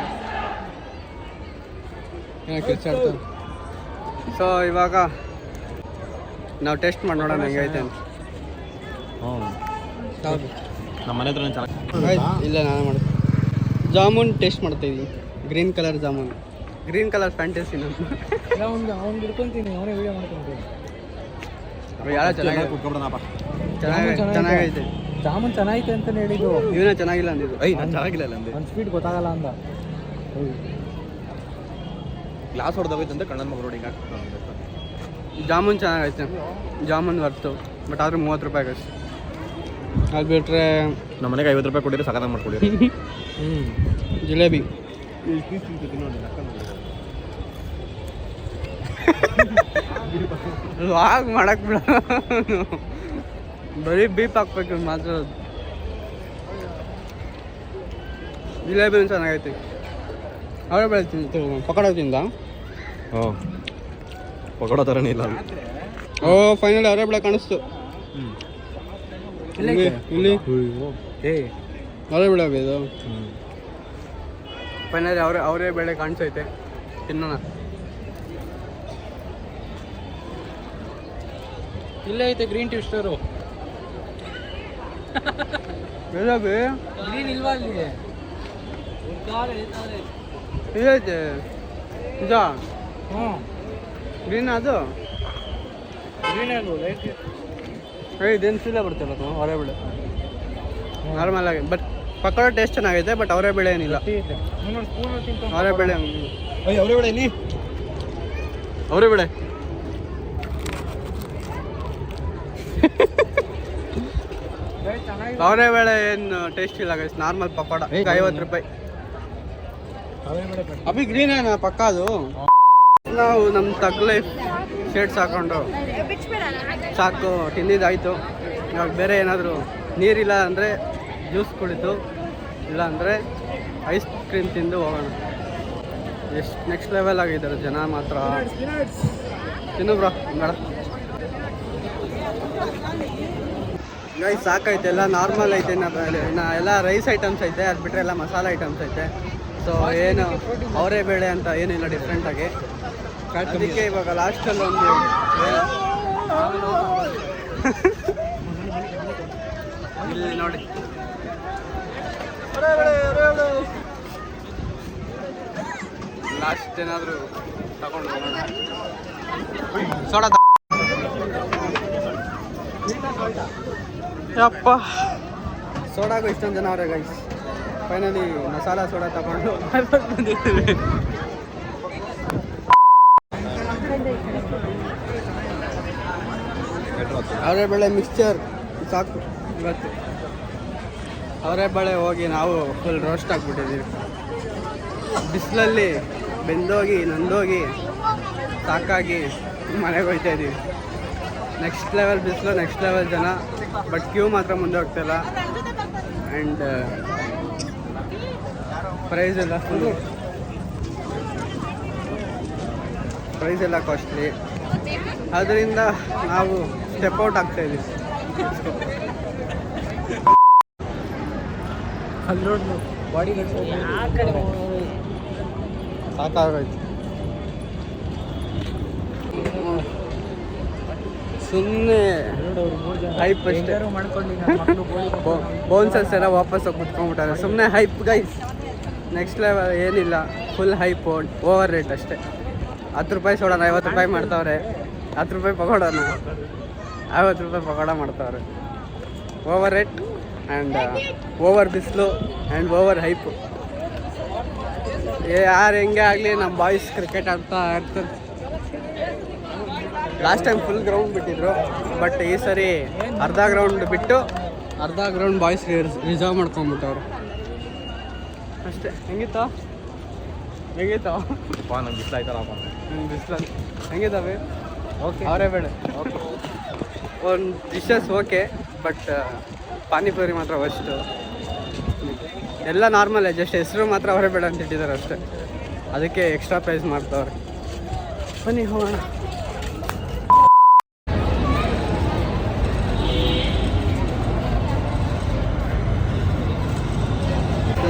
ಕಿರ್ಚಾಡ್ತಾರೆ. ಸೊ ಇವಾಗ ನಾವು ಟೇಸ್ಟ್ ಮಾಡಿ ನೋಡೋಣ ಹೆಂಗೈತೆ ಅಂತ. ನಮ್ಮ ಮನೆ ಹತ್ರ ಚೆನ್ನಾಗಿ ಇಲ್ಲ, ನಾನೇ ಮಾಡ್ತೀನಿ. ಜಾಮೂನ್ ಟೇಸ್ಟ್ ಮಾಡ್ತಾಯಿದ್ದೀನಿ. Green colour jamun, green colour fantasy. ಅವ್ನು ಬಿಡ್ಕೊಂತೀನಿ, ಅವನೇ ವೀಡಿಯೋ ಮಾಡ್ಕೊಂತೀನಿ. ಯಾರ ಚೆನ್ನಾಗೈತೆ. ಜಾಮೂನ್ ಚೆನ್ನಾಗೈತೆ ಅಂತ ಹೇಳಿದ್ದು, ಇವನೇ ಚೆನ್ನಾಗಿಲ್ಲ ಅಂದಿದ್ದು. ನಾನು ಚೆನ್ನಾಗಿಲ್ಲ ಅಂದೆ. ಒಂದು ಸ್ವೀಟ್ ಗೊತ್ತಾಗಲ್ಲ ಅಂದ. ಗ್ಲಾಸ್ ಹೊಡೆದೋಗೈತೆ ಅಂತ ಕಣ್ಣನ ಮಗ ನೋಡಿ. ಜಾಮೂನ್ ಚೆನ್ನಾಗೈತೆ, ಜಾಮೂನ್ ವರ್ತು. ಬಟ್ ಆದರೂ 30 ರೂಪಾಯಿ ಅಷ್ಟೆ. ಅದು ಬಿಟ್ಟರೆ ನಮ್ಮ ಮನೆಗೆ 50 ರೂಪಾಯಿ ಕೊಟ್ಟಿದ್ರೆ ಸಕಾಲ ಮಾಡ್ಕೊಡಿ. ಜಿಲೇಬಿ ಲಾಗ್ ಮಾಡಕ್ ಬಿಡ, ಬರೀ ಬೀಪ್ ಹಾಕ್ಬೇಕು ಮಾತ್ರ. ಜಿಲೇಬಿ ಚೆನ್ನಾಗೈತಿ. ಅವರೇ ಬೆಳೆ ಪಕೋಡ ತಿಂದ. ಪಕೋಡ ಥರನೇ ಇಲ್ಲ. ಓ ಫೈನಲಿ ಅವರೇ ಬೆಳೆ ಕಾಣಿಸ್ತು ಇಲ್ಲಿ. ಅವರೇ ಬೆಳೆ ಇದು ಫೈನಲಿ ಅವರೇ ಬೆಳೆ ಕಾಣಿಸೈತೆ. ತಿನ್ನೋಣ. ಇಲ್ಲೇ ಐತೆ ಗ್ರೀನ್ ಟ್ವಿಸ್ಟರು. ಗ್ರೀನ್ ಇಲ್ವಾ ಅಲ್ಲಿ? ಇದೈತೆ ಇದಾ? ಗ್ರೀನ್ ಅದು ಗ್ರೀನ್ ಇದೇನು ಫೀಲೇ ಬರ್ತಲ್ಲ ಅವರೇ ಬೆಳೆ ನಾರ್ಮಲ್ ಆಗಿ. ಬಟ್ ಪಕೋಡ ಟೇಸ್ಟ್ ಚೆನ್ನಾಗೈತೆ. ಬಟ್ ಅವರೇ ಬೆಳೆ ಏನಿಲ್ಲ. ಅವರೇ ಬೆಳೆ ಅವರೇ ಬೆಳೆ ಇಲ್ಲಿ, ಅವರೇ ಬೆಳೆ ಅವರೇ ಬೇಳೆ ಏನು ಟೇಸ್ಟ್ ಇಲ್ಲ ಗೈಸ್. ನಾರ್ಮಲ್ ಪಕೋಡ 50 ರೂಪಾಯಿ. ಅಭಿ ಗ್ರೀನ್ ಏನ ಪಕ್ಕ ಅದು. ನಾವು ನಮ್ಮ ತಗ್ ಲೈಫ್ ಶೇಡ್ಸ್ ಹಾಕೊಂಡು ಸಾಕು ತಿಂದಿದ್ದಾಯಿತು. ಇವಾಗ ಬೇರೆ ಏನಾದರೂ ನೀರಿಲ್ಲ ಅಂದರೆ ಜ್ಯೂಸ್ ಕುಡಿದು, ಇಲ್ಲ ಅಂದರೆ ಐಸ್ ಕ್ರೀಮ್ ತಿಂದು ಹೋಗೋಣ. ಎಷ್ಟು ನೆಕ್ಸ್ಟ್ ಲೆವೆಲ್ ಆಗಿದ್ದಾರೆ ಜನ ಮಾತ್ರ. ತಿನ್ನು ಬ್ರೋ ಬೇಡ ಗೈಸ್, ಸಾಕೈತೆ. ಎಲ್ಲ ನಾರ್ಮಲ್ ಐತೆ. ಎಲ್ಲ ರೈಸ್ ಐಟಮ್ಸ್ ಐತೆ. ಅದು ಬಿಟ್ಟರೆ ಎಲ್ಲ ಮಸಾಲೆ ಐಟಮ್ಸ್ ಐತೆ. ಸೊ ಏನು ಅವರೇ ಬೇಳೆ ಅಂತ ಏನಿಲ್ಲ ಡಿಫ್ರೆಂಟಾಗಿ. ಅದಕ್ಕೆ ಇವಾಗ ಲಾಸ್ಟಲ್ಲಿ ಒಂದು ಇಲ್ಲಿ ನೋಡಿ ಲಾಸ್ಟ್ ಏನಾದರೂ ತಗೊಂಡು ಸೋಡಾ ಯಪ್ಪ ಸೋಡಾಗೂ ಇಷ್ಟೊಂದು ಜನ ಅವರೇ ಗೈಸ್. ಫೈನಲಿ ಮಸಾಲ ಸೋಡಾ ತಗೊಂಡು ಬಂದಿರ್ತೀವಿ. ಅವರೆಬೇಳೆ ಮಿಕ್ಸ್ಚರ್ ಸಾಕು ಇವತ್ತು. ಅವರೆಬೇಳೆ ಹೋಗಿ ನಾವು ಫುಲ್ ರೋಸ್ಟ್ ಆಗಿಬಿಟ್ಟಿದ್ದೀವಿ. ಬಿಸಿಲಲ್ಲಿ ಬೆಂದೋಗಿ ನೊಂದೋಗಿ ಸಾಕಾಗಿ ಮನೆಗೆ ಹೋಗ್ತಾ ಇದ್ದೀವಿ. ನೆಕ್ಸ್ಟ್ ಲೆವೆಲ್ ಬಿಸಿಲು, ನೆಕ್ಸ್ಟ್ ಲೆವೆಲ್ ಜನ, ಬಟ್ ಕ್ಯೂ ಮಾತ್ರ ಮುಂದೆ ಹೋಗ್ತಾಯಿಲ್ಲ. ಆ್ಯಂಡ್ ಪ್ರೈಸ್ ಎಲ್ಲ ಫುಲ್ಲು, ಪ್ರೈಸ್ ಎಲ್ಲ ಕಾಸ್ಟ್ಲಿ. ಅದರಿಂದ ನಾವು ಸ್ಟೆಪ್ ಔಟ್ ಆಗ್ತಾಯಿದ್ದೀವಿ. ಸಾಕಾಗೋಯ್ತು. ಸುಮ್ಮನೆ ಹೈಪ್ ಅಷ್ಟೇ. ಬೋನ್ಸಸ್ ಎಲ್ಲ ವಾಪಸ್ ಹೋಗಿ ಕುತ್ಕೊಂಡ್ಬಿಟ್ಟಾರೆ. ಸುಮ್ಮನೆ ಹೈಪ್ ಗೈಸ್. ನೆಕ್ಸ್ಟ್ ಲೆವೆಲ್ ಏನಿಲ್ಲ, ಫುಲ್ ಹೈಪ್, ಓವರ್ ರೇಟ್ ಅಷ್ಟೇ. 10 ರೂಪಾಯಿ ಸೋಡೋಣ 50 ರೂಪಾಯಿ ಮಾಡ್ತಾವ್ರೆ. 10 ರೂಪಾಯಿ ಪಕೋಡೋಣ 50 ರೂಪಾಯಿ ಪಕೋಡ ಮಾಡ್ತಾವ್ರೆ. ಓವರ್ ರೇಟ್ ಆ್ಯಂಡ್ ಓವರ್ ಬಿಸಿಲು ಆ್ಯಂಡ್ ಓವರ್ ಹೈಪು. ಯಾರು ಹೆಂಗೆ ಆಗಲಿ ನಮ್ಮ ಬಾಯ್ಸ್ ಕ್ರಿಕೆಟ್ ಆಡ್ತಾ ಇರ್ತಾರೆ. ಲಾಸ್ಟ್ ಟೈಮ್ ಫುಲ್ ಗ್ರೌಂಡ್ ಬಿಟ್ಟಿದ್ರು, ಬಟ್ ಈ ಸರಿ ಅರ್ಧ ಗ್ರೌಂಡ್ ಬಿಟ್ಟು ಅರ್ಧ ಗ್ರೌಂಡ್ ಬಾಯ್ಸ್ ರಿಸರ್ವ್ ಮಾಡ್ಕೊಂಬಿಟ್ಟವ್ರು ಅಷ್ಟೇ. ಹೆಂಗಿತ್ತ ನಂಗೆ ಬಿಸ್ಲಾಯ್ತಾರಪ್ಪ. ಬಿಸಿಲಲ್ಲಿ ಹೆಂಗಿದ್ದಾವೆ? ಓಕೆ, ಅವರೇ ಬೇಡ. ಒಂದು ಡಿಶಸ್ ಓಕೆ, ಬಟ್ ಪಾನಿಪುರಿ ಮಾತ್ರ ಫಸ್ಟು. ಎಲ್ಲ ನಾರ್ಮಲ್ಲೇ, ಜಸ್ಟ್ ಹೆಸರು ಮಾತ್ರ ಅವರೇ ಬೇಡ ಅಂತ ಇಟ್ಟಿದ್ದಾರೆ ಅಷ್ಟೇ. ಅದಕ್ಕೆ ಎಕ್ಸ್ಟ್ರಾ ಪ್ರೈಸ್ ಮಾಡ್ತಾವ್ರೆ. ಬನ್ನಿ ಹೋಗೋಣ.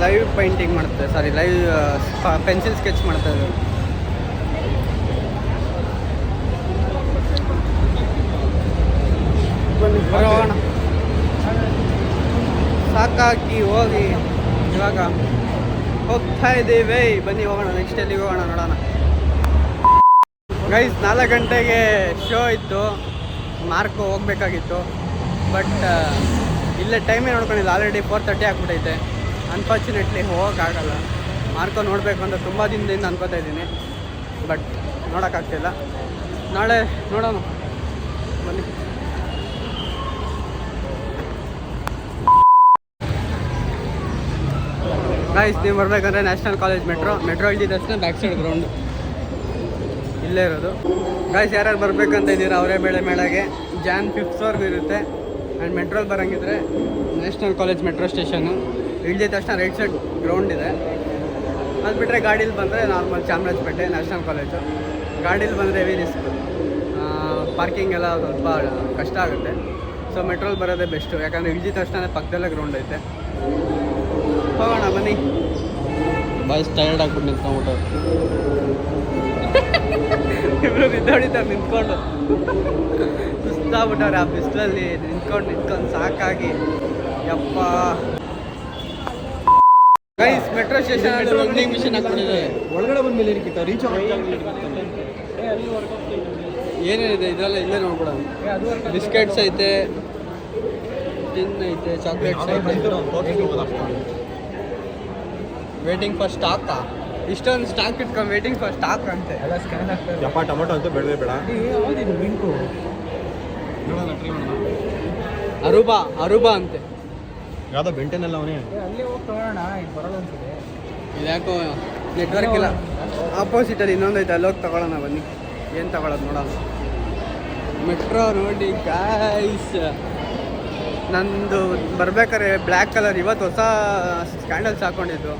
ಲೈವ್ ಪೇಂಟಿಂಗ್ ಮಾಡ್ತಾರೆ, ಸಾರಿ ಲೈವ್ ಪೆನ್ಸಿಲ್ ಸ್ಕೆಚ್ ಮಾಡ್ತಾ ಇದ್ದಾರೆ. ಬನ್ನಿ ಹೋಗೋಣ. ಸಾಕಾಗಿ ಹೋಗಿ ಇವಾಗ ಹೋಗ್ತಾ ಇದ್ದೀವಿ. ಬನ್ನಿ ಹೋಗೋಣ. ನೆಕ್ಸ್ಟ್ ಎಲ್ಲಿಗೆ ಹೋಗೋಣ ನೋಡೋಣ. ಗೈಸ್ 4 ಗಂಟೆಗೆ ಶೋ ಇತ್ತು, ಮಾರ್ಕೋ ಹೋಗ್ಬೇಕಾಗಿತ್ತು. ಬಟ್ ಇಲ್ಲೇ ಟೈಮೇ ನೋಡ್ಕೊಂಡಿಲ್ಲ. ಆಲ್ರೆಡಿ 4:30 ಆಗ್ಬಿಟ್ಟೈತೆ. ಅನ್ಫಾರ್ಚುನೇಟ್ಲಿ ಹೋಗೋಕ್ಕಾಗಲ್ಲ. ಮಾರ್ಕೋ ನೋಡಬೇಕು ಅಂತ ತುಂಬ ದಿನದಿಂದ ಅನ್ಕೋತಾ ಇದ್ದೀನಿ, ಬಟ್ ನೋಡೋಕ್ಕಾಗ್ತಿಲ್ಲ. ನಾಳೆ ನೋಡೋಣ. ಬನ್ನಿ. ಗೈಸ್ ನೀವು ಬರಬೇಕಂದ್ರೆ ನ್ಯಾಷನಲ್ ಕಾಲೇಜ್ ಮೆಟ್ರೋ ಇಳಿದ ತಕ್ಷಣ ಬ್ಯಾಕ್ ಸೈಡ್ ಗ್ರೌಂಡು ಇಲ್ಲೇ ಇರೋದು. ಗೈಸ್ ಯಾರ್ಯಾರು ಬರಬೇಕಂತ ಇದ್ದೀರಾ ಅವರೇ ಬೇಳೆ ಮೇಳಗೆ Jan 5th ಇರುತ್ತೆ. ಆ್ಯಂಡ್ ಮೆಟ್ರೋಲ್ಲಿ ಬರೋಂಗಿದ್ರೆ ನ್ಯಾಷನಲ್ ಕಾಲೇಜ್ ಮೆಟ್ರೋ ಸ್ಟೇಷನ್ನು ಇಳಿದ ತಕ್ಷಣ ರೈಟ್ ಸೈಡ್ ಗ್ರೌಂಡ್ ಇದೆ. ಅದು ಬಿಟ್ಟರೆ ಗಾಡೀಲಿ ಬಂದರೆ ನಾರ್ಮಲ್ ಚಾಮರಾಜಪೇಟೆ ನ್ಯಾಷನಲ್ ಕಾಲೇಜು. ಗಾಡೀಲಿ ಬಂದರೆ ಹೆವಿ ರಿಸ್ಕ್, ಪಾರ್ಕಿಂಗ್ ಎಲ್ಲ ಸ್ವಲ್ಪ ಕಷ್ಟ ಆಗುತ್ತೆ. ಸೊ ಮೆಟ್ರೋಲ್ಲಿ ಬರೋದೇ ಬೆಸ್ಟು, ಯಾಕಂದರೆ ಇಳಿದ ತಕ್ಷಣ ಪಕ್ಕದಲ್ಲೇ ಗ್ರೌಂಡ್ ಐತೆ. ಹೋಗೋಣ ಬನ್ನಿ. ಬಾಯ್ಸ್ ಟೈರ್ಡ್ ಆಗ್ಬಿಟ್ಟು ನಿಂತ್ಕೊಂಡ್ಬಿಟ್ಟು ಇಬ್ಬರು ನಿಂತ್ಕೊಂಡಿದ್ದಾರೆ. ನಿಂತ್ಕೊಂಡು ಸುಸ್ತಾಗ್ಬಿಟ್ಟವ್ರೆ ಆ ಬಿಸಿಲಲ್ಲಿ. ನಿಂತ್ಕೊಂಡು ಸಾಕಾಗಿ ಯಪ್ಪ. Guys metro station vending machine ಹಾಕ್ಕೊಂಡಿದ್ದಾರೆ. ಒಳಗಡೆ ಬಂದ ಮೇಲೆ ರೀಚ್ ಏನೇನಿದೆ ಇದೆಲ್ಲ ಇಲ್ಲೇ ನೋಡ್ಬಿಡೋಣ. ಬಿಸ್ಕೆಟ್ಸ್ ಐತೆ, ಟಿನ್ ಐತೆ, ಚಾಕ್ಲೇಟ್ಸ್ ಐತೆ. ವೇಟಿಂಗ್ ಫಾರ್ ಸ್ಟಾಕಾ? ಇಷ್ಟೊಂದು ಸ್ಟಾಕ್ ಇಟ್ಕೊಂಡು ವೇಟಿಂಗ್ ಫಾರ್ ಸ್ಟಾಕ್ ಅಂತೆ. ಯಪ್ಪ ಟೊಮೊಟೊ ಅಂತೂ ಬೇಡವೇ ಬೇಡ. ಅರುಬಾ ಅಂತೆ. ಯಾವುದೋ ಬೆಂಟೆನೆಲ್ಲ ಅವನೇ. ಅಲ್ಲಿ ಹೋಗಿ ತಗೋಣ. ಇದು ಬರೋದು ಅನ್ಸುತ್ತೆ. ಇದ್ಯಾಕೋ ನೆಟ್ವರ್ಕ್ ಇಲ್ಲ. ಆಪೋಸಿಟಲ್ಲಿ ಇನ್ನೊಂದು ಐತೆ, ಅಲ್ಲೋಗಿ ತಗೊಳ್ಳೋಣ ಬನ್ನಿ. ಏನು ತಗೊಳ್ಳೋದು ನೋಡೋಣ. ಮೆಟ್ರೋ ನೋಡಿ ಗಾಯ್ಸ್. ನಂದು ಬರ್ಬೇಕಾದ್ರೆ ಬ್ಲ್ಯಾಕ್ ಕಲರ್, ಇವತ್ತು ಹೊಸ ಸ್ಕ್ಯಾಂಡಲ್ಸ್ ಹಾಕ್ಕೊಂಡಿದ್ದು.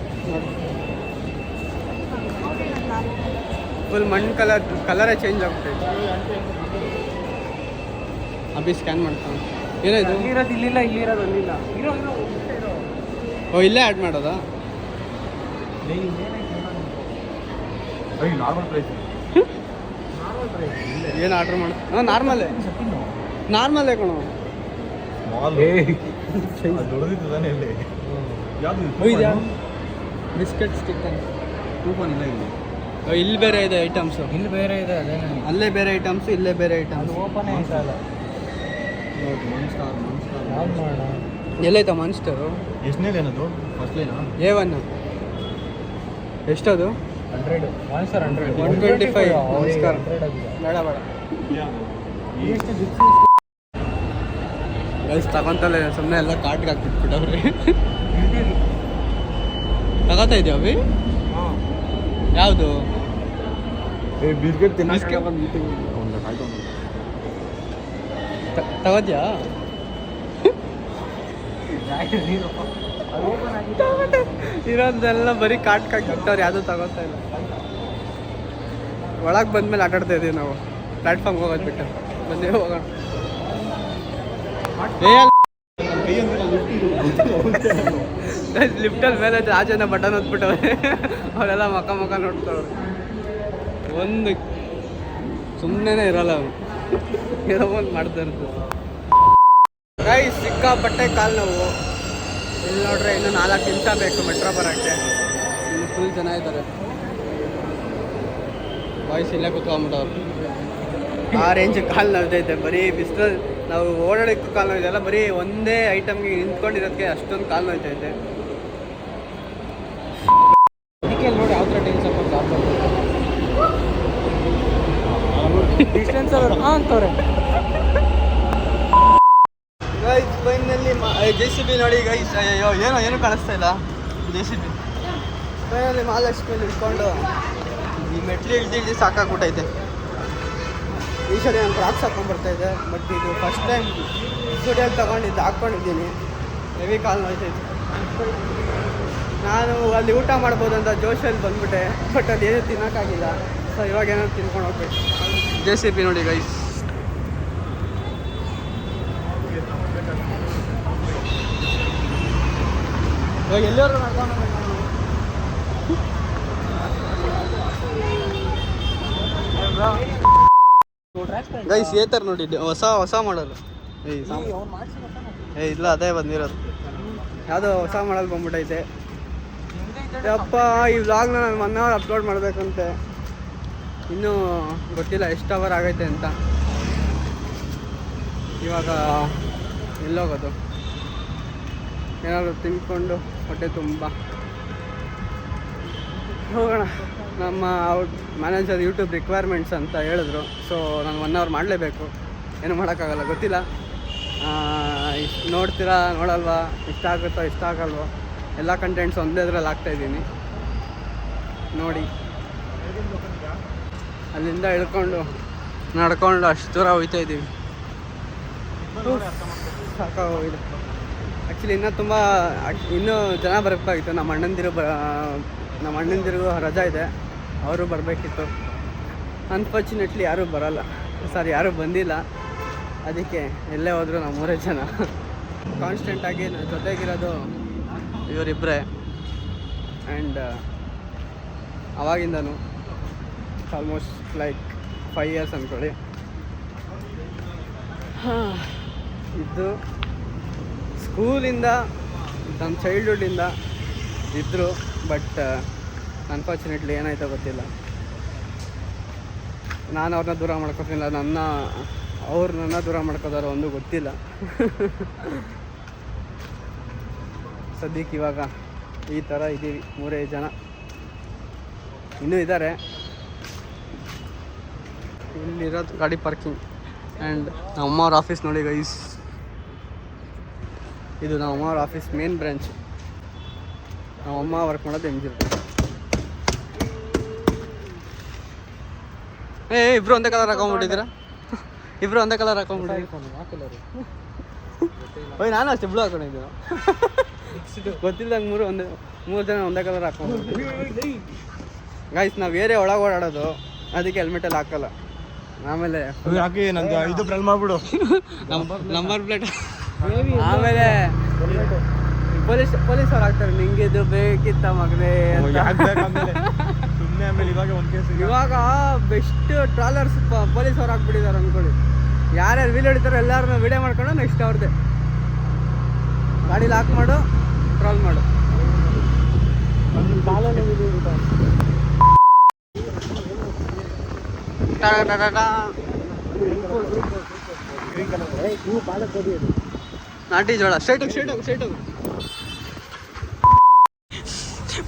ಫುಲ್ ಮಣ್ಣು ಕಲರೇ ಚೇಂಜ್ ಆಗ್ಬಿಟ್ಟೈತೆ. ಅಭಿ ಸ್ಕ್ಯಾನ್ ಮಾಡ್ತಾನೆ. ಏನಾಯ್ತು? ಇಲ್ಲಿರೋದು ಇಲ್ಲಿಲ್ಲ, ಇಲ್ಲಿರೋದು ಅಲ್ಲಿಲ್ಲ. ಓ ಇಲ್ಲೇ ಆ್ಯಡ್ ಮಾಡೋದಾ? Normal price. ಏನು ಆರ್ಡ್ರ್ ಮಾಡು? ಹಾಂ ನಾರ್ಮಲ್ಲೇ ಕಣೋ. ದೊಡ್ಡದಿದ್ದಾನೆ ಇಲ್ಲಿ. ಬಿಸ್ಕೆಟ್ ಸ್ಟಿಕ್ ಅಂತ ಕೂಪನ್ ಇಲ್ಲ ಇಲ್ಲಿ. ಇಲ್ಲಿ ಬೇರೆ ಇದೆ ಐಟಮ್ಸು. ಇಲ್ಲಿ ಬೇರೆ ಇದೆ, ಅದೇ ಅಲ್ಲೇ ಬೇರೆ ಐಟಮ್ಸು, ಇಲ್ಲೇ ಬೇರೆ ಐಟಮ್ಸ್. ಓಪನ್ ಆಯ್ತಲ್ಲ. ನೋಡಿ, ಆನ್ ಮಾಡೋಣ. ಎಲ್ಲೈತ ಮಾನ್ಸ್ಟರು ಎಷ್ಟನೇ ಏನದು ಫಸ್ಟ್ ಲೈನಾ A1 ಎಷ್ಟದು 100 ಮಾನ್ಸ್ಟರ್ 100 125 ನಮಸ್ಕಾರ ಬೇಡ ಬೇಡ ಗೈಸ್ ತಗೊಂತಲ್ಲ ಸುಮ್ಮನೆ ಎಲ್ಲ ಕಾರ್ಡ್ಗೆ ಹಾಕ್ಬಿಟ್ಬಿಟ್ಟವ್ರಿ ತಗೋತಾ ಇದೆಯಾ ಅಭಿ ಯಾವುದು ಬಿಸ್ಕೆಟ್ ತಗೋದ್ಯಾ ಇರೋದೆಲ್ಲ ಬರೀ ಕಾಟ್ ಹಾಕ್ಬಿಟ್ಟವ್ರು ಯಾವುದು ತಗೋತಾ ಇಲ್ಲ ಒಳಗೆ ಬಂದ್ಮೇಲೆ ಆಟಾಡ್ತಾ ಇದೀವಿ ನಾವು ಪ್ಲಾಟ್ಫಾರ್ಮ್ಗೆ ಹೋಗೋದು ಬಿಟ್ಟು ಬಂದೇ ಹೋಗೋಣ ಲಿಫ್ಟಲ್ಲಿ ಮೇಲೆ ಆ ಜನ ಬಟನ್ ಹೊತ್ಬಿಟ್ಟವ್ರೆ ಅವರೆಲ್ಲ ಮಕ್ಕ ನೋಡ್ತಾವ್ರೆ ಒಂದು ಸುಮ್ಮನೆ ಇರಲ್ಲ ಅವ್ರು ಏನೋ ಒಂದು ಮಾಡ್ತಾ ಇರ್ತದೆ ಗೈಸ್ ಸಿಕ್ಕಾಪಟ್ಟೆ ಕಾಲು ನೋವು ಇಲ್ಲಿ ನೋಡ್ರೆ ಇನ್ನು 4 ನಿಮಿಷ ಬೇಕು ಮೆಟ್ರೋ ಬರೋಕ್ಕೆ ಇನ್ನು ಫುಲ್ ಜನ ಇದ್ದಾರೆ ಬಾಯ್ಸ್ ಇಲ್ಲೇ ಕೂತ್ಕೊಂಡ್ಬಿಟ್ಟವ್ರು ಆ ರೇಂಜ್ ಕಾಲು ನೋವ್ತೈತೆ ಬರೀ ಬಿಸಿಲು ನಾವು ಓಡಾಡೋಕ್ಕೂ ಕಾಲು ನೋವಿದೆಲ್ಲ ಬರೀ ಒಂದೇ ಐಟಮ್ಗೆ ನಿಂತ್ಕೊಂಡಿರೋದಕ್ಕೆ ಅಷ್ಟೊಂದು ಕಾಲು ನೋಯ್ತೈತೆ ಅದಕ್ಕೆ ನೋಡಿ ಯಾವ ಥರ ಟೆನ್ಸ್ ಹಾಕೊಂಡು ಡಿಸ್ಟೆನ್ಸ್ ಅವರು ಅಂತವ್ರೆ ಗೈಸ್ ಫೈನಲ್ಲಿ JCB ನೋಡಿ ಗೈಸ್ ಅಯ್ಯೋ ಏನು ಕಾಣಿಸ್ತಾ ಇಲ್ಲ JCB ಫೈನಲ್ಲಿ ಮಹಾಲಕ್ಷ್ಮಿಯಲ್ಲಿ ಇಟ್ಕೊಂಡು ಈ ಮೆಟ್ಲು ಇಳ್ದು ಸಾಕಾಗ್ಬಿಟ್ಟೈತೆ ಈ ಸರಿ ನಾನು ಕ್ರಾಕ್ಸ್ ಹಾಕೊಂಡ್ಬರ್ತಾಯಿದ್ದೆ ಬಟ್ ಇದು ಫಸ್ಟ್ ಟೈಮ್ ಸ್ಟುಡಿಯೋಲ್ಲಿ ತೊಗೊಂಡಿದ್ದು ಹಾಕ್ಕೊಂಡಿದ್ದೀನಿ ಹೆವಿ ಕಾಲು ನೋಯ್ತೈತೆ ನಾನು ಅಲ್ಲಿ ಊಟ ಮಾಡ್ಬೋದು ಅಂತ ಜೋಶಲ್ಲಿ ಬಂದ್ಬಿಟ್ಟೆ ಬಟ್ ಅಲ್ಲಿ ಏನೂ ತಿನ್ನೋಕ್ಕಾಗಿಲ್ಲ ಸೊ ಇವಾಗ ಏನಾದ್ರು ತಿನ್ಕೊಂಡು ಹೋಗ್ಬೇಕು JCB ನೋಡಿ ಗೈಸ್ ಇವಾಗ ಎಲ್ಲರೂ ಗೈಸ್ ಏತರ ನೋಡಿ ಹೊಸ ಮಾಡಲು ಇಲ್ಲ ಅದೇ ಬಂದಿರೋದು ಯಾವುದೋ ಹೊಸ ಮಾಡಲ್ ಬಂದ್ಬಿಟ್ಟೈತೆ ಯಪ್ಪ ಈ ವ್ಲಾಗ್ನ ನಾನು 1 ಅವರ್ ಅಪ್ಲೋಡ್ ಮಾಡಬೇಕಂತೆ ಇನ್ನೂ ಗೊತ್ತಿಲ್ಲ ಎಷ್ಟು ಅವರ್ ಆಗೈತೆ ಅಂತ ಇವಾಗ ಎಲ್ಲೋಗೋದು ಏನಾದರೂ ತಿನ್ಕೊಂಡು ಹೊಟ್ಟೆ ತುಂಬ ಹೋಗೋಣ ನಮ್ಮ ಮ್ಯಾನೇಜರ್ ಯೂಟ್ಯೂಬ್ ರಿಕ್ವೈರ್ಮೆಂಟ್ಸ್ ಅಂತ ಹೇಳಿದ್ರು ಸೊ ನಾನು 1 ಅವರ್ ಮಾಡಲೇಬೇಕು ಏನು ಮಾಡೋಕ್ಕಾಗಲ್ಲ ಗೊತ್ತಿಲ್ಲ ಇಷ್ಟು ನೋಡ್ತೀರಾ ನೋಡಲ್ವಾ ಇಷ್ಟ ಆಗುತ್ತೋ ಇಷ್ಟ ಆಗಲ್ವೋ ಎಲ್ಲ ಕಂಟೆಂಟ್ಸ್ ಒಂದೇ ಇದರಲ್ಲಿ ಹಾಕ್ತಾಯಿದ್ದೀನಿ ನೋಡಿ ಅಲ್ಲಿಂದ ಇಳ್ಕೊಂಡು ನಡ್ಕೊಂಡು ಅಷ್ಟು ದೂರ ಹೋಗ್ತಾ ಇದ್ದೀವಿ ಸಾಕಾಗೋಗಿದೆ ಆ್ಯಕ್ಚುಲಿ ಇನ್ನೂ ಜನ ಬರಬೇಕಾಗಿತ್ತು ನಮ್ಮ ಅಣ್ಣಂದಿರಿಗೂ ರಜಾ ಇದೆ ಅವರು ಬರಬೇಕಿತ್ತು ಅನ್ಫಾರ್ಚುನೇಟ್ಲಿ ಯಾರೂ ಬರೋಲ್ಲ ಯಾರೂ ಬಂದಿಲ್ಲ ಅದಕ್ಕೆ ಎಲ್ಲೇ ಹೋದರೂ ನಾವು 3 ಜನ ಕಾನ್ಸ್ಟೆಂಟಾಗಿ ಜೊತೆಗಿರೋದು ಇವರಿಬ್ಬರೇ ಆ್ಯಂಡ್ ಅವಾಗಿಂದನೂ ಆಲ್ಮೋಸ್ಟ್ ಲೈಕ್ 5 ಇಯರ್ಸ್ ಅಂದ್ಕೊಳ್ಳಿ ಇದು ಸ್ಕೂಲಿಂದ ನಮ್ಮ ಚೈಲ್ಡ್ಹುಡ್ಡಿಂದ ಇದ್ದರು ಬಟ್ ಅನ್ಫಾರ್ಚುನೇಟ್ಲಿ ಏನಾಯ್ತೋ ಗೊತ್ತಿಲ್ಲ ನಾನು ಅವ್ರನ್ನ ದೂರ ಮಾಡ್ಕೊತಿಲ್ಲ ಅವ್ರು ನನ್ನ ದೂರ ಮಾಡ್ಕೋದಾರೋ ಒಂದು ಗೊತ್ತಿಲ್ಲ ಸದ್ಯಕ್ಕೆ ಇವಾಗ ಈ ಥರ ಇದ್ದೀವಿ 3 ಜನ ಇನ್ನೂ ಇದ್ದಾರೆ ಇಲ್ಲಿರೋದು ಗಾಡಿ ಪಾರ್ಕಿಂಗ್ ಆ್ಯಂಡ್ ನಮ್ಮವ್ರ ಆಫೀಸ್ ನೋಡಿ ಗೈಸ್ ಇದು ನಮ್ಮವ್ರ ಆಫೀಸ್ ಮೇನ್ ಬ್ರಾಂಚ್ ನಮ್ಮಮ್ಮ ವರ್ಕ್ ಮಾಡೋದು ಹೆಂಗಿರುತ್ತೆ ಇಬ್ರು ಒಂದೇ ಕಲರ್ ಹಾಕೊಂಡ್ಬಿಟ್ಟಿದ್ದೀರಾ ಇಬ್ರು ಒಂದೇ ಕಲರ್ ಹಾಕೊಂಡ್ಬಿಟ್ಟಿದ್ದೀರಾ ಓಯ್ ನಾನು ಅಷ್ಟೇ ಬ್ಲೂ ಹಾಕೊಂಡಿದ್ದೀರ ಗೊತ್ತಿಲ್ಲದಂಗೆ 3 ಜನ ಒಂದೇ ಕಲರ್ ಹಾಕೊಂಡ್ಬಿಟ್ಟಿದ್ದೀವಿ ಗೈಸ್ ನಾವು ಬೇರೆ ಒಳಗೆ ಓಡಾಡೋದು ಅದಕ್ಕೆ ಹೆಲ್ಮೆಟಲ್ಲಿ ಹಾಕಲ್ಲ ಆಮೇಲೆ ಹಾಕಿ ನಂದು ಇದು ಬ್ರಲ್ ಮಾಡ್ಬಿಡು ನಂಬರ್ ಪ್ಲೇಟ್ ಆಮೇಲೆ ಪೊಲೀಸ್ ಅವ್ರು ಹಾಕ್ತಾರೆ ನಿಂಗೆ ಇದು ಬೇಕಿತ್ತ ಮಗನೇ ಸುಮ್ಮನೆ ಆಮೇಲೆ ಇವಾಗ ಬೆಸ್ಟ್ ಟ್ರಾಲರ್ಸ್ ಪೊಲೀಸ್ ಅವ್ರು ಹಾಕ್ಬಿಟ್ಟಿದ್ದಾರೆ ಅಂದ್ಕೊಳ್ಳಿ ಯಾರ್ಯಾರು ವೀಲ್ ಹಿಡಿತಾರೋ ಎಲ್ಲರನ್ನೂ ವಿಡಿಯೋ ಮಾಡ್ಕೊಂಡು ನೆಕ್ಸ್ಟ್ ಅವ್ರದ್ದೇ ಗಾಡಿ ಲಾಕ್ ಮಾಡು ಟ್ರಾಲ್ ಮಾಡು ನಾಟಿ ಜೋಳ ಸ್ಟ್ರೈಟ್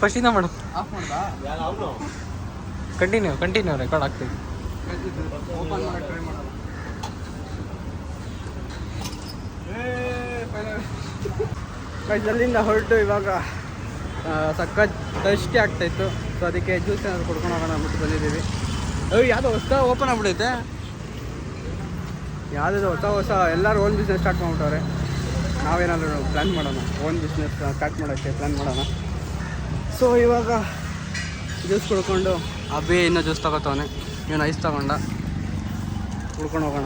ಫಸ್ಟಿಂದ ಮಾಡು. ಆಫ್ ಮಾಡ್ದಾ ಕಂಟಿನ್ಯೂ ರೆಕಾರ್ಡ್ ಆಗ್ತೈತಿ. ಓಪನ್ ಮಾಡಕ್ಕೆ ಟ್ರೈ ಮಾಡೋಣ. ಗೈಸ್ ಅಲ್ಲಿಂದ ಹೊರಟು ಇವಾಗ ಸಖತ್ ಟೇಸ್ಟಿ ಆಗ್ತಾಯಿತ್ತು. ಸೊ ಅದಕ್ಕೆ ಜ್ಯೂಸ್ ಏನಾದ್ರು ಕೊಡ್ಕೊಂಡು ಹೋಗೋಣ ಅಂದ್ಬಿಟ್ಟು ಬಂದಿದ್ದೀವಿ. ಯಾವುದೋ ಹೊಸ ಓಪನ್ ಆಗ್ಬಿಟ್ಟೈತೆ. ಯಾವುದೋ ಹೊಸ ಎಲ್ಲರೂ ಓನ್ ಬಿಸ್ನೆಸ್ ಸ್ಟಾರ್ಟ್ ಮಾಡ್ಬಿಟ್ಟವ್ರೆ. ನಾವೇನಾದರೂ ಪ್ಲ್ಯಾನ್ ಮಾಡೋಣ, ಓನ್ ಬಿಸ್ನೆಸ್ ಸ್ಟಾರ್ಟ್ ಮಾಡೋಕ್ಕೆ ಪ್ಲ್ಯಾನ್ ಮಾಡೋಣ. ಸೊ ಇವಾಗ ಜ್ಯೂಸ್ ಕುಡ್ಕೊಂಡು ಅಬ್ಬಿ ಇನ್ನೂ ಜ್ಯೂಸ್ ತಗೋತವನೆ, ಇವನು ಐಸ್ ತಗೊಂಡ, ಕುಡ್ಕೊಂಡು ಹೋಗೋಣ.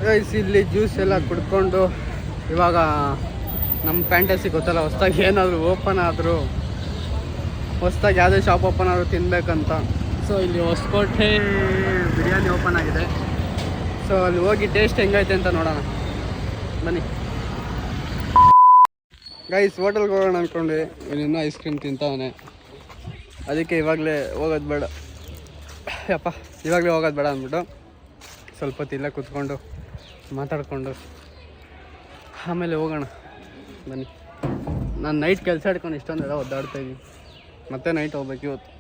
ಗೈಸ್ ಇಲ್ಲಿ ಜ್ಯೂಸ್ ಎಲ್ಲ ಕುಡ್ಕೊಂಡು ಇವಾಗ ನಮ್ಮ ಫ್ಯಾಂಟಸಿ ಗೊತ್ತಲ್ಲ, ಹೊಸ್ದಾಗಿ ಏನಾದರೂ ಓಪನ್ ಆದರೂ, ಹೊಸ್ದಾಗಿ ಯಾವುದೇ ಶಾಪ್ ಓಪನ್ ಆದರೂ ತಿನ್ನಬೇಕಂತ. ಸೊ ಇಲ್ಲಿ ಹೊಸಕೋಟೆ ಬಿರಿಯಾನಿ ಓಪನ್ ಆಗಿದೆ. ಸೊ ಅಲ್ಲಿ ಹೋಗಿ ಟೇಸ್ಟ್ ಹೆಂಗೈತೆ ಅಂತ ನೋಡೋಣ ಬನ್ನಿ. ಗೈಸ್ ಹೋಟೆಲ್ಗೆ ಹೋಗೋಣ ಅಂದ್ಕೊಂಡ್ವಿ, ಇನ್ನೂ ಐಸ್ ಕ್ರೀಮ್ ತಿಂತವನೆ. ಅದಕ್ಕೆ ಇವಾಗಲೇ ಹೋಗೋದು ಬೇಡ ಅಂದ್ಬಿಟ್ಟು ಸ್ವಲ್ಪ ಹೊತ್ತು ಇಲ್ಲೇ ಕೂತ್ಕೊಂಡು ಮಾತಾಡಿಕೊಂಡು ಆಮೇಲೆ ಹೋಗೋಣ ಬನ್ನಿ. ನಾನು ನೈಟ್ ಕೆಲಸ ಹಿಡ್ಕೊಂಡು ಇಷ್ಟೊಂದೆಲ್ಲ ಒದ್ದಾಡ್ತಾಯಿದ್ದೀನಿ, ಮತ್ತೆ ನೈಟ್ ಹೋಗ್ಬೇಕು ಇವತ್ತು.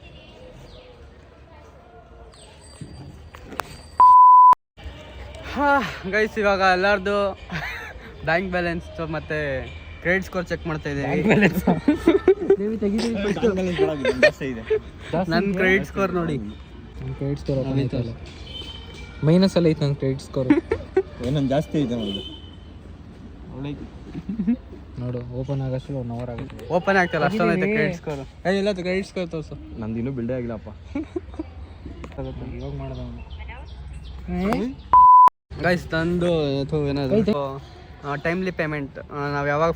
ಗೈಸ್ ಇವಾಗ ಎಲ್ಲರದು ಬ್ಯಾಂಕ್ ಬ್ಯಾಲೆನ್ಸ್ ಮತ್ತು ಕ್ರೆಡಿಟ್ ಸ್ಕೋರ್ ಚೆಕ್ ಮಾಡ್ತಾ ಇದ್ದೀವಿ. ನನ್ನ ಕ್ರೆಡಿಟ್ ಸ್ಕೋರ್ ನೋಡಿ, ಕ್ರೆಡಿಟ್ ಸ್ಕೋರ್ ಮೈನಸ್ ಎಲ್ಲ ಐತೆ ನನ್ನ ಕ್ರೆಡಿಟ್ ಸ್ಕೋರ್. ಏನೊಂದು ಜಾಸ್ತಿ ಐತೆ ನೋಡು, ಓಪನ್ ಆಗಷ್ಟು 1 hour ಆಗುತ್ತೆ. ಓಪನ್ ಆಗ್ತಲ್ಲ ಅಷ್ಟೊಂದು ಐತೆ ಕ್ರೆಡಿಟ್ ಸ್ಕೋರ್. ಇಲ್ಲ ಕ್ರೆಡಿಟ್ ಸ್ಕೋರ್ ತೋರಿಸು. ನಂದು ಇನ್ನೂ ಬಿಲ್ಡೇ ಆಗಿಲ್ಲಪ್ಪ. ಇವಾಗ ಮಾಡೋದು ಗೈಸ್ ತಂದು ಏನಾದರೂ ಟೈಮ್ಲಿ ಪೇಮೆಂಟ್, ನಾವು ಯಾವಾಗ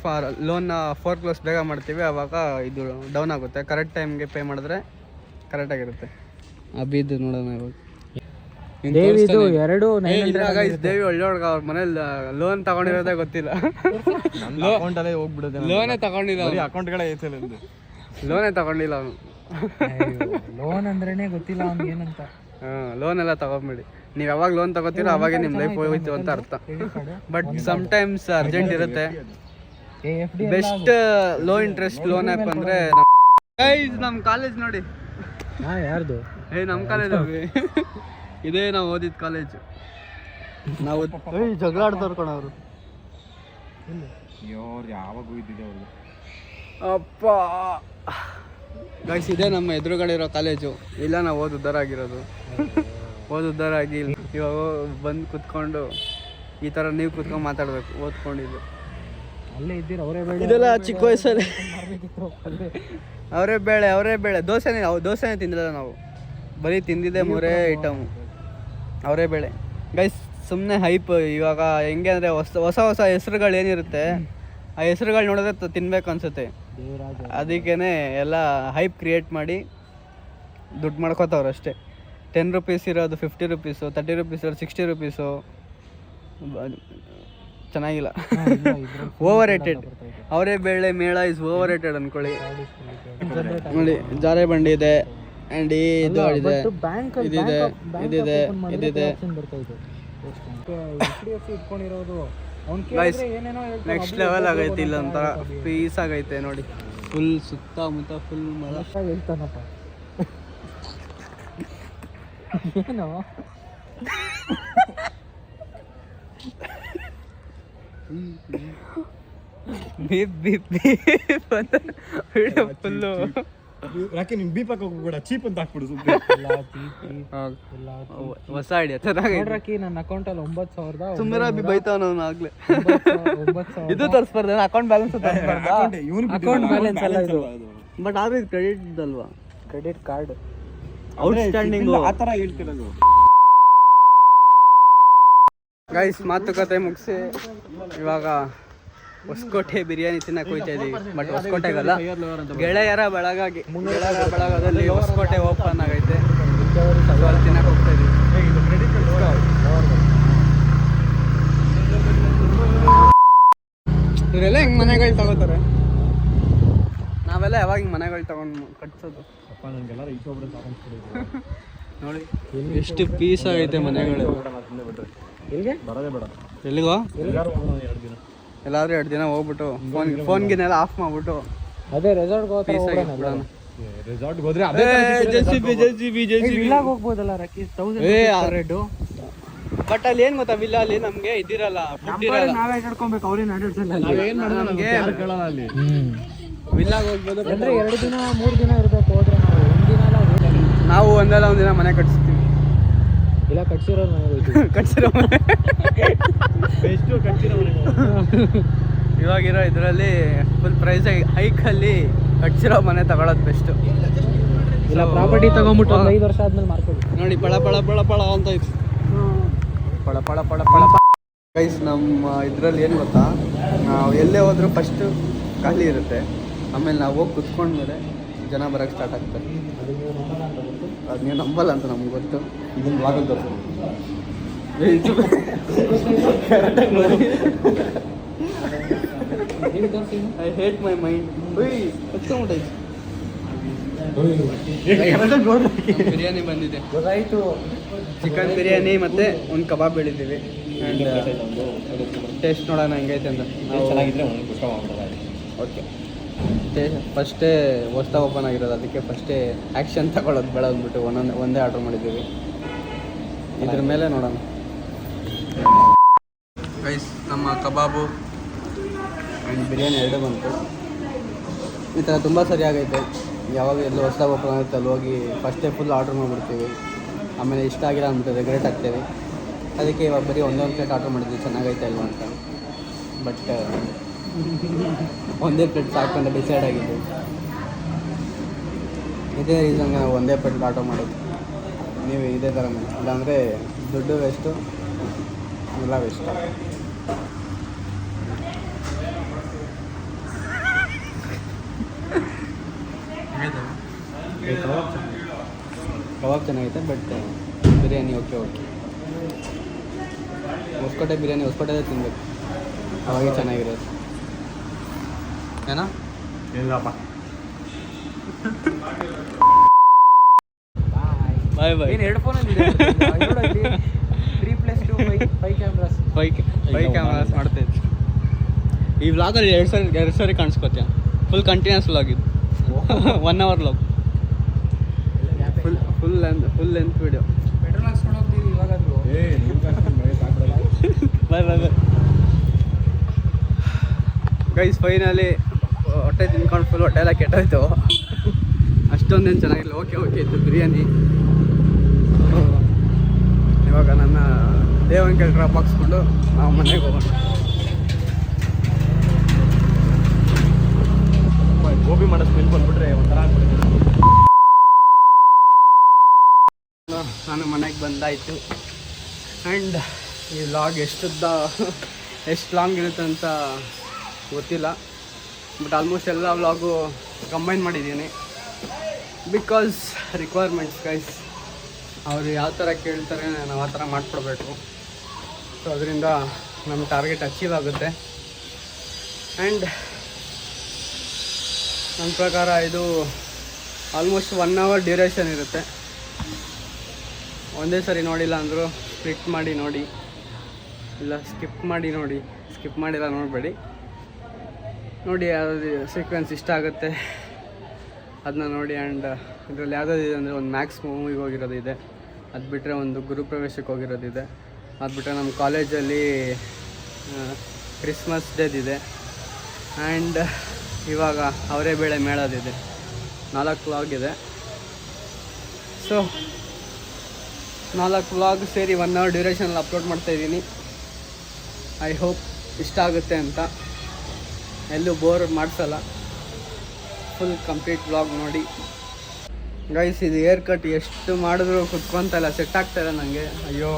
ಲೋನ್ 4 ಕ್ಲೋಸ್ ಬೇಗ ಮಾಡ್ತೀವಿ ಆವಾಗ ಇದು ಡೌನ್ ಆಗುತ್ತೆ. ಕರೆಕ್ಟ್ ಟೈಮ್ಗೆ ಪೇ ಮಾಡಿದ್ರೆ ಕರೆಕ್ಟಾಗಿರುತ್ತೆ. ಅಭಿದು ನೋಡೋಣ ಇವಾಗ. ದೇವಿದು 2 ಗೈಸ್ ದೇವಿ ಒಳ್ಳೆ ಹುಡುಗ, ಅವ್ರ ಮನೇಲಿ ಲೋನ್ ತಗೊಂಡಿರೋದೇ ಗೊತ್ತಿಲ್ಲ. ಅಕೌಂಟಲ್ಲೇ ಹೋಗ್ಬಿಡೋದೆ. ಲೋನೇ ತಗೊಂಡಿಲ್ಲ, ಅಕೌಂಟ್ಗಳೇ ಐತೆ ನಿಮ್ದು. ಲೋನೇ ತಗೊಂಡಿಲ್ಲ ಅವನು. ಲೋನ್ ಅಂದ್ರೇನೆ ಗೊತ್ತಿಲ್ಲ ಅವ್ನಿಗೆ ಏನಂತ. ಲೋನ್ ಎಲ್ಲ ತಗೊಂಬಿಡಿ. ನೀವು ಯಾವಾಗ ಲೋನ್ ತಗೋತೀರೋ ಅವಾಗೆ ನಿಮ್ಮ ಲೈಫ್ ಹೋಯ್ತು ಅಂತ ಅರ್ಥ. ಬಟ್ ಸಮ್ಟೈಮ್ಸ್ ಅರ್ಜೆಂಟ್ ಇರುತ್ತೆ. Best low interest loan app ಅಂದರೆ ನಮ್ಮ ಕಾಲೇಜ್ ನೋಡಿ. ಯಾರ್ದು? ನಮ್ಮ ಕಾಲೇಜ್ ಇದೇ ನಾವು ಓದಿದ ಕಾಲೇಜು. ನಾವು ಜಗಳ ಆಡ್ದವ್ರು ಕಣ ಅವರು. ಯಾವಾಗ ಹೋಗಿದ್ದಿದೆ ಅವ್ರಿಗೆ. ಅಪ್ಪ ಗೈಸ್ ಇದೇ ನಮ್ಮ ಎದುರುಗಡೆ ಇರೋ ಕಾಲೇಜು. ಇಲ್ಲ ನಾವು ಉದ್ಧಾರ ಆಗಿರೋದು. ಆಗಿ ಇವಾಗ ಬಂದು ಕುತ್ಕೊಂಡು ಈ ಥರ ನೀವು ಕುತ್ಕೊಂಡು ಮಾತಾಡಬೇಕು, ಓದ್ಕೊಂಡಿದ್ದು. ಅಲ್ಲೇ ಇದ್ದೀರ ಅವರೇ ಬೇಡ. ಇದೆಲ್ಲ ಚಿಕ್ಕ ವಯಸ್ಸಲ್ಲಿ ಅವರೇ ಬೇಳೆ ದೋಸೆನೇ ತಿಂದಿಲ್ಲ ನಾವು, ಬರೀ ತಿಂದಿದ್ದೆ 3 ಐಟಮು ಅವರೇ ಬೇಳೆ. ಗೈಸ್ ಸುಮ್ಮನೆ ಹೈಪ್. ಇವಾಗ ಹೆಂಗೆ ಅಂದರೆ ಹೊಸ ಹೆಸ್ರುಗಳು ಏನಿರುತ್ತೆ ಆ ಹೆಸ್ರುಗಳು ನೋಡಿದ್ರೆ ತಿನ್ಬೇಕು ಅನ್ಸುತ್ತೆ. ಅದಕ್ಕೇ ಎಲ್ಲ ಹೈಪ್ ಕ್ರಿಯೇಟ್ ಮಾಡಿ ದುಡ್ಡು ಮಾಡ್ಕೋತವ್ರು ಅಷ್ಟೇ. 10 ರೂಪೀಸ್ ಇರೋದು 50 ರೂಪೀಸು, 30 ರೂಪೀಸ್ ಇರೋದು 60 ರೂಪೀಸು. ಚೆನ್ನಾಗಿಲ್ಲ, ಓವರ್ ರೇಟೆಡ್. ಅವರೇ ಬೇಳೆ ಮೇಳ ಇಸ್ ಓವರ್ ರೇಟೆಡ್ ಅಂದ್ಕೊಳ್ಳಿ. ನೋಡಿ ಜಾರೆ ಬಂಡಿ ಇದೆ, ಆ್ಯಂಡ್ ಇದು ಇದೆ, ಇದಿದೆ. ನೆಕ್ಸ್ಟ್ ಲೆವೆಲ್ ಆಗೈತೆ. ಇಲ್ಲ ಒಂಥರ ಪೀಸ್ ಆಗೈತೆ ನೋಡಿ. ಫುಲ್ ಸುತ್ತಮುತ್ತ ಫುಲ್ ಮರ. ಹೇಳ್ತಾನಪ್ಪ ಏನೋ ಫುಲ್ಲು ಯಾಕೆ ನಿಮ್ ಬೀಪಕ್ ಹೋಗ್ಬೇಡ, ಚೀಪ್ ಅಂತ ಹಾಕ್ಬಿಡು. ಹೊಸ ಐಡಿಯಾ ಚೆನ್ನಾಗಿ. ನೋಡ್ರಕಿ ನನ್ನ ಅಕೌಂಟಲ್ಲಿ 9,000 ಸುಮ್ಮನೆ ಬಿ ಬೈತಾವ ಅವ್ನು ಆಗ್ಲೇ. ಇದು ತರಿಸ್ಬಾರ್ದು, ಅಕೌಂಟ್ ಬ್ಯಾಲೆನ್ಸ್ ಅಕೌಂಟ್ ಬ್ಯಾಲೆನ್ಸ್ ಅಲ್ಲ ಇದು. ಬಟ್ ಆದ್ರೆ ಇದು ಕ್ರೆಡಿಟ್ ಅಲ್ವಾ? ಕ್ರೆಡಿಟ್ ಕಾರ್ಡ್ ಔಟ್ಸ್ಟ್ಯಾಂಡಿಂಗ್ ಆ ಥರ ಹೇಳ್ತಿರೋದು. ಗೈಸ್ ಮಾತುಕತೆ ಮುಗಿಸಿ ಇವಾಗ ಹೊಸಕೋಟೆ ಬಿರಿಯಾನಿ ತಿನ್ನಕ್ಕೆ ಹೋಗ್ತಾ ಇದೀವಿ. ಬಟ್ ಹೊಸಕೋಟೆಗಲ್ಲ, ಗೆಳೆಯರ ಬಳಗದಲ್ಲಿ ಹೊಸಕೋಟೆ ಓಪನ್ ಆಗೈತೆ. ಅಲ್ಲಿ ತಿನ್ನಕ್ಕೆ ಹೋಗ್ತಾ ಇದೀವಿ. ಇವರೆಲ್ಲ ಹೆಂಗೆ ಮನೆಗಳು ತಗೋತಾರೆ, ನಾವೆಲ್ಲ ಯಾವಾಗ ಹಿಂಗೆ ಮನೆಗಳು ತಗೊಂಡು ಕಟ್ಸೋದು. ನೋಡಿ ಎಷ್ಟು ಪೀಸ್ ಆಗೈತೆ ಮನೆಗಳು. ಎಲ್ಲಿಗೋ ಎಲ್ಲಾದ್ರೂ 2 ದಿನ ಹೋಗ್ಬಿಟ್ಟು ಫೋನ್ಗಿನೆಲ್ಲ ಆಫ್ ಮಾಡ್ಬಿಟ್ಟು ಅದೇ ರೆಸಾರ್ಟ್ಗೆ ಪೀಸ್ ಆಗಿಬಿಡೋಣ. ಹೋಗ್ಬೋದಲ್ಲ ಬಟ್ ಅಲ್ಲಿ ಏನ್ ಗೊತ್ತಾ, ವಿಲ್ಲ ಅಲ್ಲಿ ನಮ್ಗೆ ಇದಿರಲ್ಲ, ಫುಡ್ ಇರಲ್ಲ. ನಾವೇ ಹಿಡ್ಕೊಬೇಕು, ಅವ್ರೇನು ನಾವೇನ್ ಮಾಡೋದು, ನಮ್ಗೆ ವಿಲ್ಲಾಗ ಹೋಗ್ಬೋದು. ಅಂದ್ರೆ 2 ದಿನ 3 ದಿನ ಇರ್ಬೇಕು. ಹೋದ್ರೆ ನಾವು ಒಂದಲ್ಲ ಒಂದಿನ ಮನೆ ಕಟ್ಸ್ತೀವಿ. ಇಲ್ಲ ಕಟ್ಸಿರೋದು ಕಟ್ಸಿರೋ ಮನೆ ಇವಾಗಿರೋ ಇದರಲ್ಲಿ ಫುಲ್ ಪ್ರೈಸ್ ಹೈಕಲ್ಲಿ ಕಟ್ಸಿರೋ ಮನೆ ತಗೊಳ್ಳೋದು ಬೆಸ್ಟು. ಇಲ್ಲ ಪ್ರಾಪರ್ಟಿ ತಗೊಂಬಿಟ್ಟು 5 ವರ್ಷ ಆದ್ಮೇಲೆ ಮಾರ್ಕೊಳ್ಳಿ. ನೋಡಿ ಪಳ ಪಳ ಪಳ ಪಳ ಅಂತ ಇತ್ತು. ಪಳ ಪಳ ಪಳ ಪಳ ಗೈಸ್, ನಮ್ಮ ಇದರಲ್ಲಿ ಏನು ಗೊತ್ತಾ, ನಾವು ಎಲ್ಲೇ ಹೋದ್ರೂ ಫಸ್ಟು ಖಾಲಿ ಇರುತ್ತೆ. ಆಮೇಲೆ ನಾವು ಹೋಗಿ ಕುತ್ಕೊಂಡ್ಮೇಲೆ ಜನ ಬರೋಕ್ಕೆ ಸ್ಟಾರ್ಟ್ ಆಗ್ತಾರೆ. ಅದು ನೀವು ನಂಬಲ್ಲ ಅಂತ ನಮ್ಗೆ ಗೊತ್ತು. ಇದನ್ನು ಬ್ಲಾಗಲ್ಲಿ ತೋರಿಸ್ತೀನಿ. I hate my mind. Biryani ಬಂದಿದೆ, ಗೊತ್ತಾಯ್ತು. ಚಿಕನ್ ಬಿರಿಯಾನಿ ಮತ್ತು ಒಂದು ಕಬಾಬ್ ಹೇಳಿದ್ದೀವಿ. ಆ್ಯಂಡ್ ಟೇಸ್ಟ್ ನೋಡೋಣ ಹೆಂಗೈತೆ ಅಂತ. ಚೆನ್ನಾಗಿದ್ರೆ ಓಕೆ, ಫಸ್ಟೇ ಹೊಸ್ದಾಗಿ ಓಪನ್ ಆಗಿರೋದು, ಅದಕ್ಕೆ ಫಸ್ಟೇ ಆ್ಯಕ್ಷನ್ ತಗೊಳ್ಳೋದು ಬೇಡ ಅಂದ್ಬಿಟ್ಟು ಒಂದೇ ಆರ್ಡ್ರ್ ಮಾಡಿದ್ದೀವಿ. ಇದ್ರ ಮೇಲೆ ನೋಡೋಣ. ಗೈಸ್, ನಮ್ಮ ಕಬಾಬು ಆ್ಯಂಡ್ ಬಿರಿಯಾನಿ 2 ಬಂತು. ಈ ಥರ ತುಂಬ ಸರಿಯಾಗೈತೆ. ಯಾವಾಗ ಎಲ್ಲೂ ಹೊಸ್ದಾಗಿ ಓಪನ್ ಆಗುತ್ತೆ ಅಲ್ಲಿ ಹೋಗಿ ಫಸ್ಟೇ ಫುಲ್ ಆರ್ಡ್ರ್ ಮಾಡಿಬಿಡ್ತೀವಿ. ಆಮೇಲೆ ಇಷ್ಟ ಆಗಿಲ್ಲ ಅಂದ್ಬಿಟ್ಟು ರೆಗ್ರೆಟ್ ಆಗ್ತೀವಿ. ಅದಕ್ಕೆ ಇವಾಗ ಬರೀ ಒಂದೊಂದು ಪ್ಲೇಟ್ ಆರ್ಡ್ರ್ ಮಾಡಿದ್ವಿ, ಚೆನ್ನಾಗೈತೆ ಅಲ್ವಾ ಅಂತ. ಬಟ್ ಒಂದೇ ಪ್ಲೇಟ್ ಸಾಕಂತ ಡಿಸೈಡ್ ಆಗಿದ್ದು. ಇದೇ ರೀಸನ್ಗೆ ನಾವು ಒಂದೇ ಪ್ಲೇಟ್ ಆರ್ಡ್ರ್ ಮಾಡೋದು. ನೀವು ಇದೇ ಥರ ಮಾಡಿ, ಇಲ್ಲಾಂದರೆ ದುಡ್ಡು ವೇಸ್ಟು, ಎಲ್ಲ ವೇಸ್ಟು. ಕಬಾಬ್ ಚೆನ್ನಾಗೈತೆ, ಬಟ್ ಬಿರಿಯಾನಿ ಓಕೆ. ಹೊಸಕೋಟೆ ಬಿರಿಯಾನಿ ಹೊಸಕೋಟೆದೇ ತಿನ್ಬೇಕು, ಅವಾಗೇ ಚೆನ್ನಾಗಿರೋದು. ಏನೋ ಇಲ್ಲಪ್ಪ. ಬಾಯ್ ಬಾಯ್. ಏನು ಹೆಡ್ಫೋನಲ್ಲಿ 3+2 5 ಕ್ಯಾಮ್ರಾಸ್ 5 ಕ್ಯಾಮ್ರಾಸ್ ಮಾಡ್ತಾಯಿದ್ದೆ. ಈ ವ್ಲಾಗಲ್ಲಿ 2 ಸಾರಿ ಕಾಣಿಸ್ಕೋತೀಯ. ಫುಲ್ ಕಂಟಿನ್ಯೂಸ್ ವ್ಲಾಗ್ ಇದು. 1 hour vlog, full length video. Petrol ಹಾಕ್ಸ್ಕೊಂಡು ಹೋಗ್ತೀವಿ ಇವಾಗಾದ್ರು. ಬಾಯ್ ಬಾಯ್ ಬಾಯ್ ಗೈಸ್. ಫೈನಲಿ ಹೊಟ್ಟೆ ತಿನ್ಕೊಂಡು ಫುಲ್ ಹೊಟ್ಟೆ ಎಲ್ಲ ಕೆಟ್ಟೋಯ್ತು. ಅಷ್ಟೊಂದೇನು ಚೆನ್ನಾಗಿಲ್ಲ, ಓಕೆ ಇತ್ತು ಬಿರಿಯಾನಿ. ಇವಾಗ ನನ್ನ ದೇವಂಕಲ್ ಡ್ರಾಪ್ ಹಾಕ್ಸ್ಕೊಂಡು ನಾವು ಮನೆಗೆ ಹೋಗೋಣ. ಗೋಬಿ ಮಾಡೋ ಸ್ಮೆಲ್ ಬಂದ್ಬಿಟ್ರೆ ಒಂಥರ ಆಗ್ಬಿಡುತ್ತೆ. ನಾನು ಮನೆಗೆ ಬಂದಾಯಿತು. ಆ್ಯಂಡ್ ಈ ವ್ಲಾಗ್ ಎಷ್ಟು ಲಾಂಗ್ ಇರುತ್ತೆ ಅಂತ ಗೊತ್ತಿಲ್ಲ. ಬಟ್ ಆಲ್ಮೋಸ್ಟ್ ಎಲ್ಲ ವ್ಲಾಗು ಕಂಬೈನ್ ಮಾಡಿದ್ದೀನಿ. ಬಿಕಾಸ್ ರಿಕ್ವೈರ್ಮೆಂಟ್ಸ್ ಗೈಸ್, ಅವರು ಯಾವ ಥರ ಕೇಳ್ತಾರೆ ನಾವು ಆ ಥರ ಮಾಡಿಕೊಡ್ಬೇಕು. ಸೊ ಅದರಿಂದ ನಮ್ಮ ಟಾರ್ಗೆಟ್ ಅಚೀವ್ ಆಗುತ್ತೆ. ಆ್ಯಂಡ್ ನನ್ನ ಪ್ರಕಾರ ಇದು ಆಲ್ಮೋಸ್ಟ್ 1 hour ಡ್ಯೂರೇಷನ್ ಇರುತ್ತೆ. ಒಂದೇ ಸರಿ ನೋಡಿಲ್ಲ ಅಂದರೂ ಸ್ಪ್ಲಿಟ್ ಮಾಡಿ ನೋಡಿ, ಇಲ್ಲ ಸ್ಕಿಪ್ ಮಾಡಿಲ್ಲ ನೋಡಬೇಡಿ. ನೋಡಿ ಯಾವ್ದು ಸೀಕ್ವೆನ್ಸ್ ಇಷ್ಟ ಆಗುತ್ತೆ ಅದನ್ನ ನೋಡಿ. ಆ್ಯಂಡ್ ಇದರಲ್ಲಿ ಯಾವುದಾದಿದೆ ಅಂದರೆ ಒಂದು ಮ್ಯಾಕ್ಸ್ ಮೂವಿಗೆ ಹೋಗಿರೋದಿದೆ, ಅದು ಬಿಟ್ಟರೆ ಒಂದು ಗುರುಪ್ರವೇಶಕ್ಕೆ ಹೋಗಿರೋದಿದೆ, ಅದು ಬಿಟ್ಟರೆ ನಮ್ಮ ಕಾಲೇಜಲ್ಲಿ ಕ್ರಿಸ್ಮಸ್ ಡೇದಿದೆ. ಆ್ಯಂಡ್ ಇವಾಗ ಅವರೇ ಬೇಳೆ ಮೇಳೋದಿದೆ. 4 ವ್ಲಾಗ್ ಇದೆ. ಸೊ 4 ವ್ಲಾಗ್ ಸೇರಿ 1 hour ಡ್ಯೂರೇಷನಲ್ಲಿ ಅಪ್ಲೋಡ್ ಮಾಡ್ತಾಯಿದ್ದೀನಿ. ಐ ಹೋಪ್ ಇಷ್ಟ ಆಗುತ್ತೆ ಅಂತ. ಎಲ್ಲೂ ಬೋರ್ ಮಾಡಿಸಲ್ಲ, ಫುಲ್ ಕಂಪ್ಲೀಟ್ ವ್ಲಾಗ್ ನೋಡಿ ಗೈಸ್. ಇದು ಏರ್ ಕಟ್ ಎಷ್ಟು ಮಾಡಿದ್ರು ಕುತ್ಕೊತ ಇಲ್ಲ, ಸೆಟ್ ಆಗ್ತಾಯಿಲ್ಲ ನನಗೆ. ಅಯ್ಯೋ,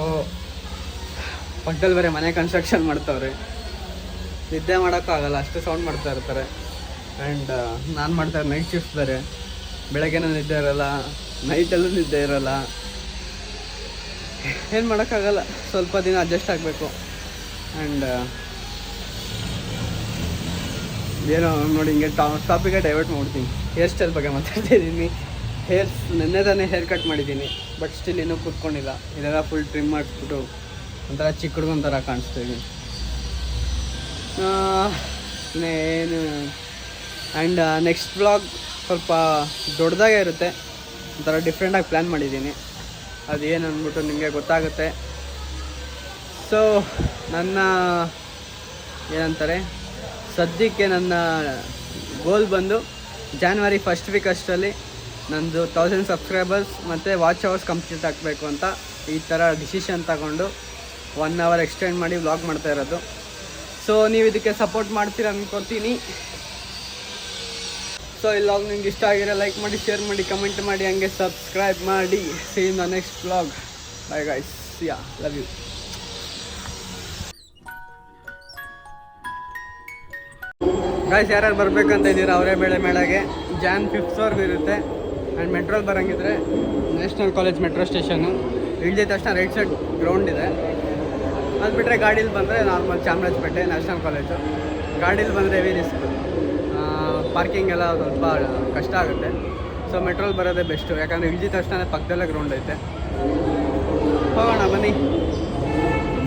ಪಕ್ಕದಲ್ಲಿ ಬೇರೆ ಮನೆ ಕನ್ಸ್ಟ್ರಕ್ಷನ್ ಮಾಡ್ತಾವ್ರೆ, ನಿದ್ದೆ ಮಾಡೋಕ್ಕಾಗಲ್ಲ, ಅಷ್ಟು ಸೌಂಡ್ ಮಾಡ್ತಾ ಇರ್ತಾರೆ. ಆ್ಯಂಡ್ ನಾನು ಮಾಡ್ತಾರೆ ನೈಟ್ ಶಿಫ್ಟ್ ಬೇರೆ, ಬೆಳಗ್ಗೆನೂ ನಿದ್ದೆ ಇರೋಲ್ಲ, ನೈಟಲ್ಲೂ ನಿದ್ದೆ ಇರೋಲ್ಲ. ಏನು ಮಾಡೋಕ್ಕಾಗಲ್ಲ, ಸ್ವಲ್ಪ ದಿನ ಅಡ್ಜಸ್ಟ್ ಆಗಬೇಕು. ಆ್ಯಂಡ್ ಏನೋ ನೋಡಿ ಹಿಂಗೆ ಟಾಪಿಗೆ ಡೈವರ್ಟ್ ಮಾಡ್ತೀನಿ. ಹೇರ್ ಸ್ಟೈಲ್ ಬಗ್ಗೆ ಮಾತಾಡ್ತಾ ಇದ್ದೀನಿ. ನೆನ್ನೆ ತಾನೇ ಹೇರ್ ಕಟ್ ಮಾಡಿದ್ದೀನಿ. ಬಟ್ ಸ್ಟಿಲ್ ಇನ್ನೂ ಕೂತ್ಕೊಂಡಿಲ್ಲ. ಇದೆಲ್ಲ ಫುಲ್ ಟ್ರಿಮ್ ಮಾಡಿಸ್ಬಿಟ್ಟು ಒಂಥರ ಚಿಕ್ಕ ಹುಡುಗನ ಕಾಣಿಸ್ತೀವಿ. ಇನ್ನೇನು ಆ್ಯಂಡ್ ನೆಕ್ಸ್ಟ್ ವ್ಲಾಗ್ ಸ್ವಲ್ಪ ದೊಡ್ಡದಾಗೇ ಇರುತ್ತೆ, ಒಂಥರ ಡಿಫ್ರೆಂಟಾಗಿ ಪ್ಲ್ಯಾನ್ ಮಾಡಿದ್ದೀನಿ. ಅದೇನು ಅಂದ್ಬಿಟ್ಟು ನಿಮಗೆ ಗೊತ್ತಾಗುತ್ತೆ. ಸೊ ನನ್ನ ಏನಂತಾರೆ, ಸದ್ಯಕ್ಕೆ ನನ್ನ ಗೋಲ್ ಬಂದು ಜಾನ್ವರಿ ಫಸ್ಟ್ ವೀಕ್ ಅಷ್ಟರಲ್ಲಿ ನಂದು 1000 ಸಬ್ಸ್ಕ್ರೈಬರ್ಸ್ ಮತ್ತು ವಾಚ್ ಅವರ್ಸ್ ಕಂಪ್ಲೀಟ್ ಆಗಬೇಕು ಅಂತ ಈ ಥರ ಡಿಸಿಷನ್ ತಗೊಂಡು 1 hour ಎಕ್ಸ್ಟೆಂಡ್ ಮಾಡಿ ವ್ಲಾಗ್ ಮಾಡ್ತಾ ಇರೋದು. ಸೊ ನೀವು ಇದಕ್ಕೆ ಸಪೋರ್ಟ್ ಮಾಡ್ತೀರ ಅಂದ್ಕೊತೀನಿ. ಸೊ ಈ ವ್ಲಾಗ್ ನಿಮ್ಗೆ ಇಷ್ಟ ಆಗಿರೋ ಲೈಕ್ ಮಾಡಿ, ಶೇರ್ ಮಾಡಿ, ಕಮೆಂಟ್ ಮಾಡಿ, ಹಂಗೆ ಸಬ್ಸ್ಕ್ರೈಬ್ ಮಾಡಿ. See in the next vlog. Bye guys, ya love you. Guys, ಯಾರ್ಯಾರು ಬರಬೇಕಂತ ಇದ್ದೀರಾ ಅವರೇ ಬೇಳೆ ಮೇಳಗೆ Jan 5th ಇರುತ್ತೆ. ಆ್ಯಂಡ್ ಮೆಟ್ರೋಲ್ ಬರೋಂಗಿದ್ರೆ ನ್ಯಾಷನಲ್ ಕಾಲೇಜ್ ಮೆಟ್ರೋ ಸ್ಟೇಷನ್ನು ಇಳಿದ ತಕ್ಷಣ ರೈಟ್ ಸೈಡ್ ಗ್ರೌಂಡ್ ಇದೆ. ಅದು ಬಿಟ್ಟರೆ ಗಾಡೀಲಿ ಬಂದರೆ ನಾರ್ಮಲ್ ಚಾಮರಾಜಪೇಟೆ ನ್ಯಾಷನಲ್ ಕಾಲೇಜು. ಗಾಡೀಲಿ ಬಂದರೆ ಹೆವಿ ರಿಸ್ಕ್, ಪಾರ್ಕಿಂಗ್ ಎಲ್ಲ ಸ್ವಲ್ಪ ಕಷ್ಟ ಆಗುತ್ತೆ. ಸೊ ಮೆಟ್ರೋಲ್ ಬರೋದೇ ಬೆಸ್ಟು, ಯಾಕಂದರೆ ಇಳಿದ ತಕ್ಷಣ ಪಕ್ಕದಲ್ಲೇ ಗ್ರೌಂಡ್ ಐತೆ. ಹೋಗೋಣ ಬನ್ನಿ.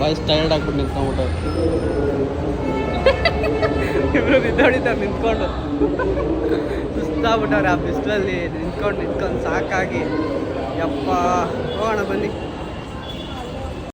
ಬಾಯ್ಸ್ ಟೈರ್ಡ್ ಆಗ್ಬಿಟ್ಟು ನಿಂತ್ಕೊಂಡ್ಬಿಟ್ಟು ಇಬ್ಬರು ಬಿದ್ದೋಡಿತಾರೆ ನಿಂತ್ಕೊಂಡು, ಸುಸ್ತಾಗ್ಬಿಟ್ಟವ್ರೆ ಆ ಬಿಸಿಲಲ್ಲಿ ನಿಂತ್ಕೊಂಡು ಸಾಕಾಗಿ. ಯಪ್ಪ, ಹೋಗೋಣ ಬನ್ನಿ.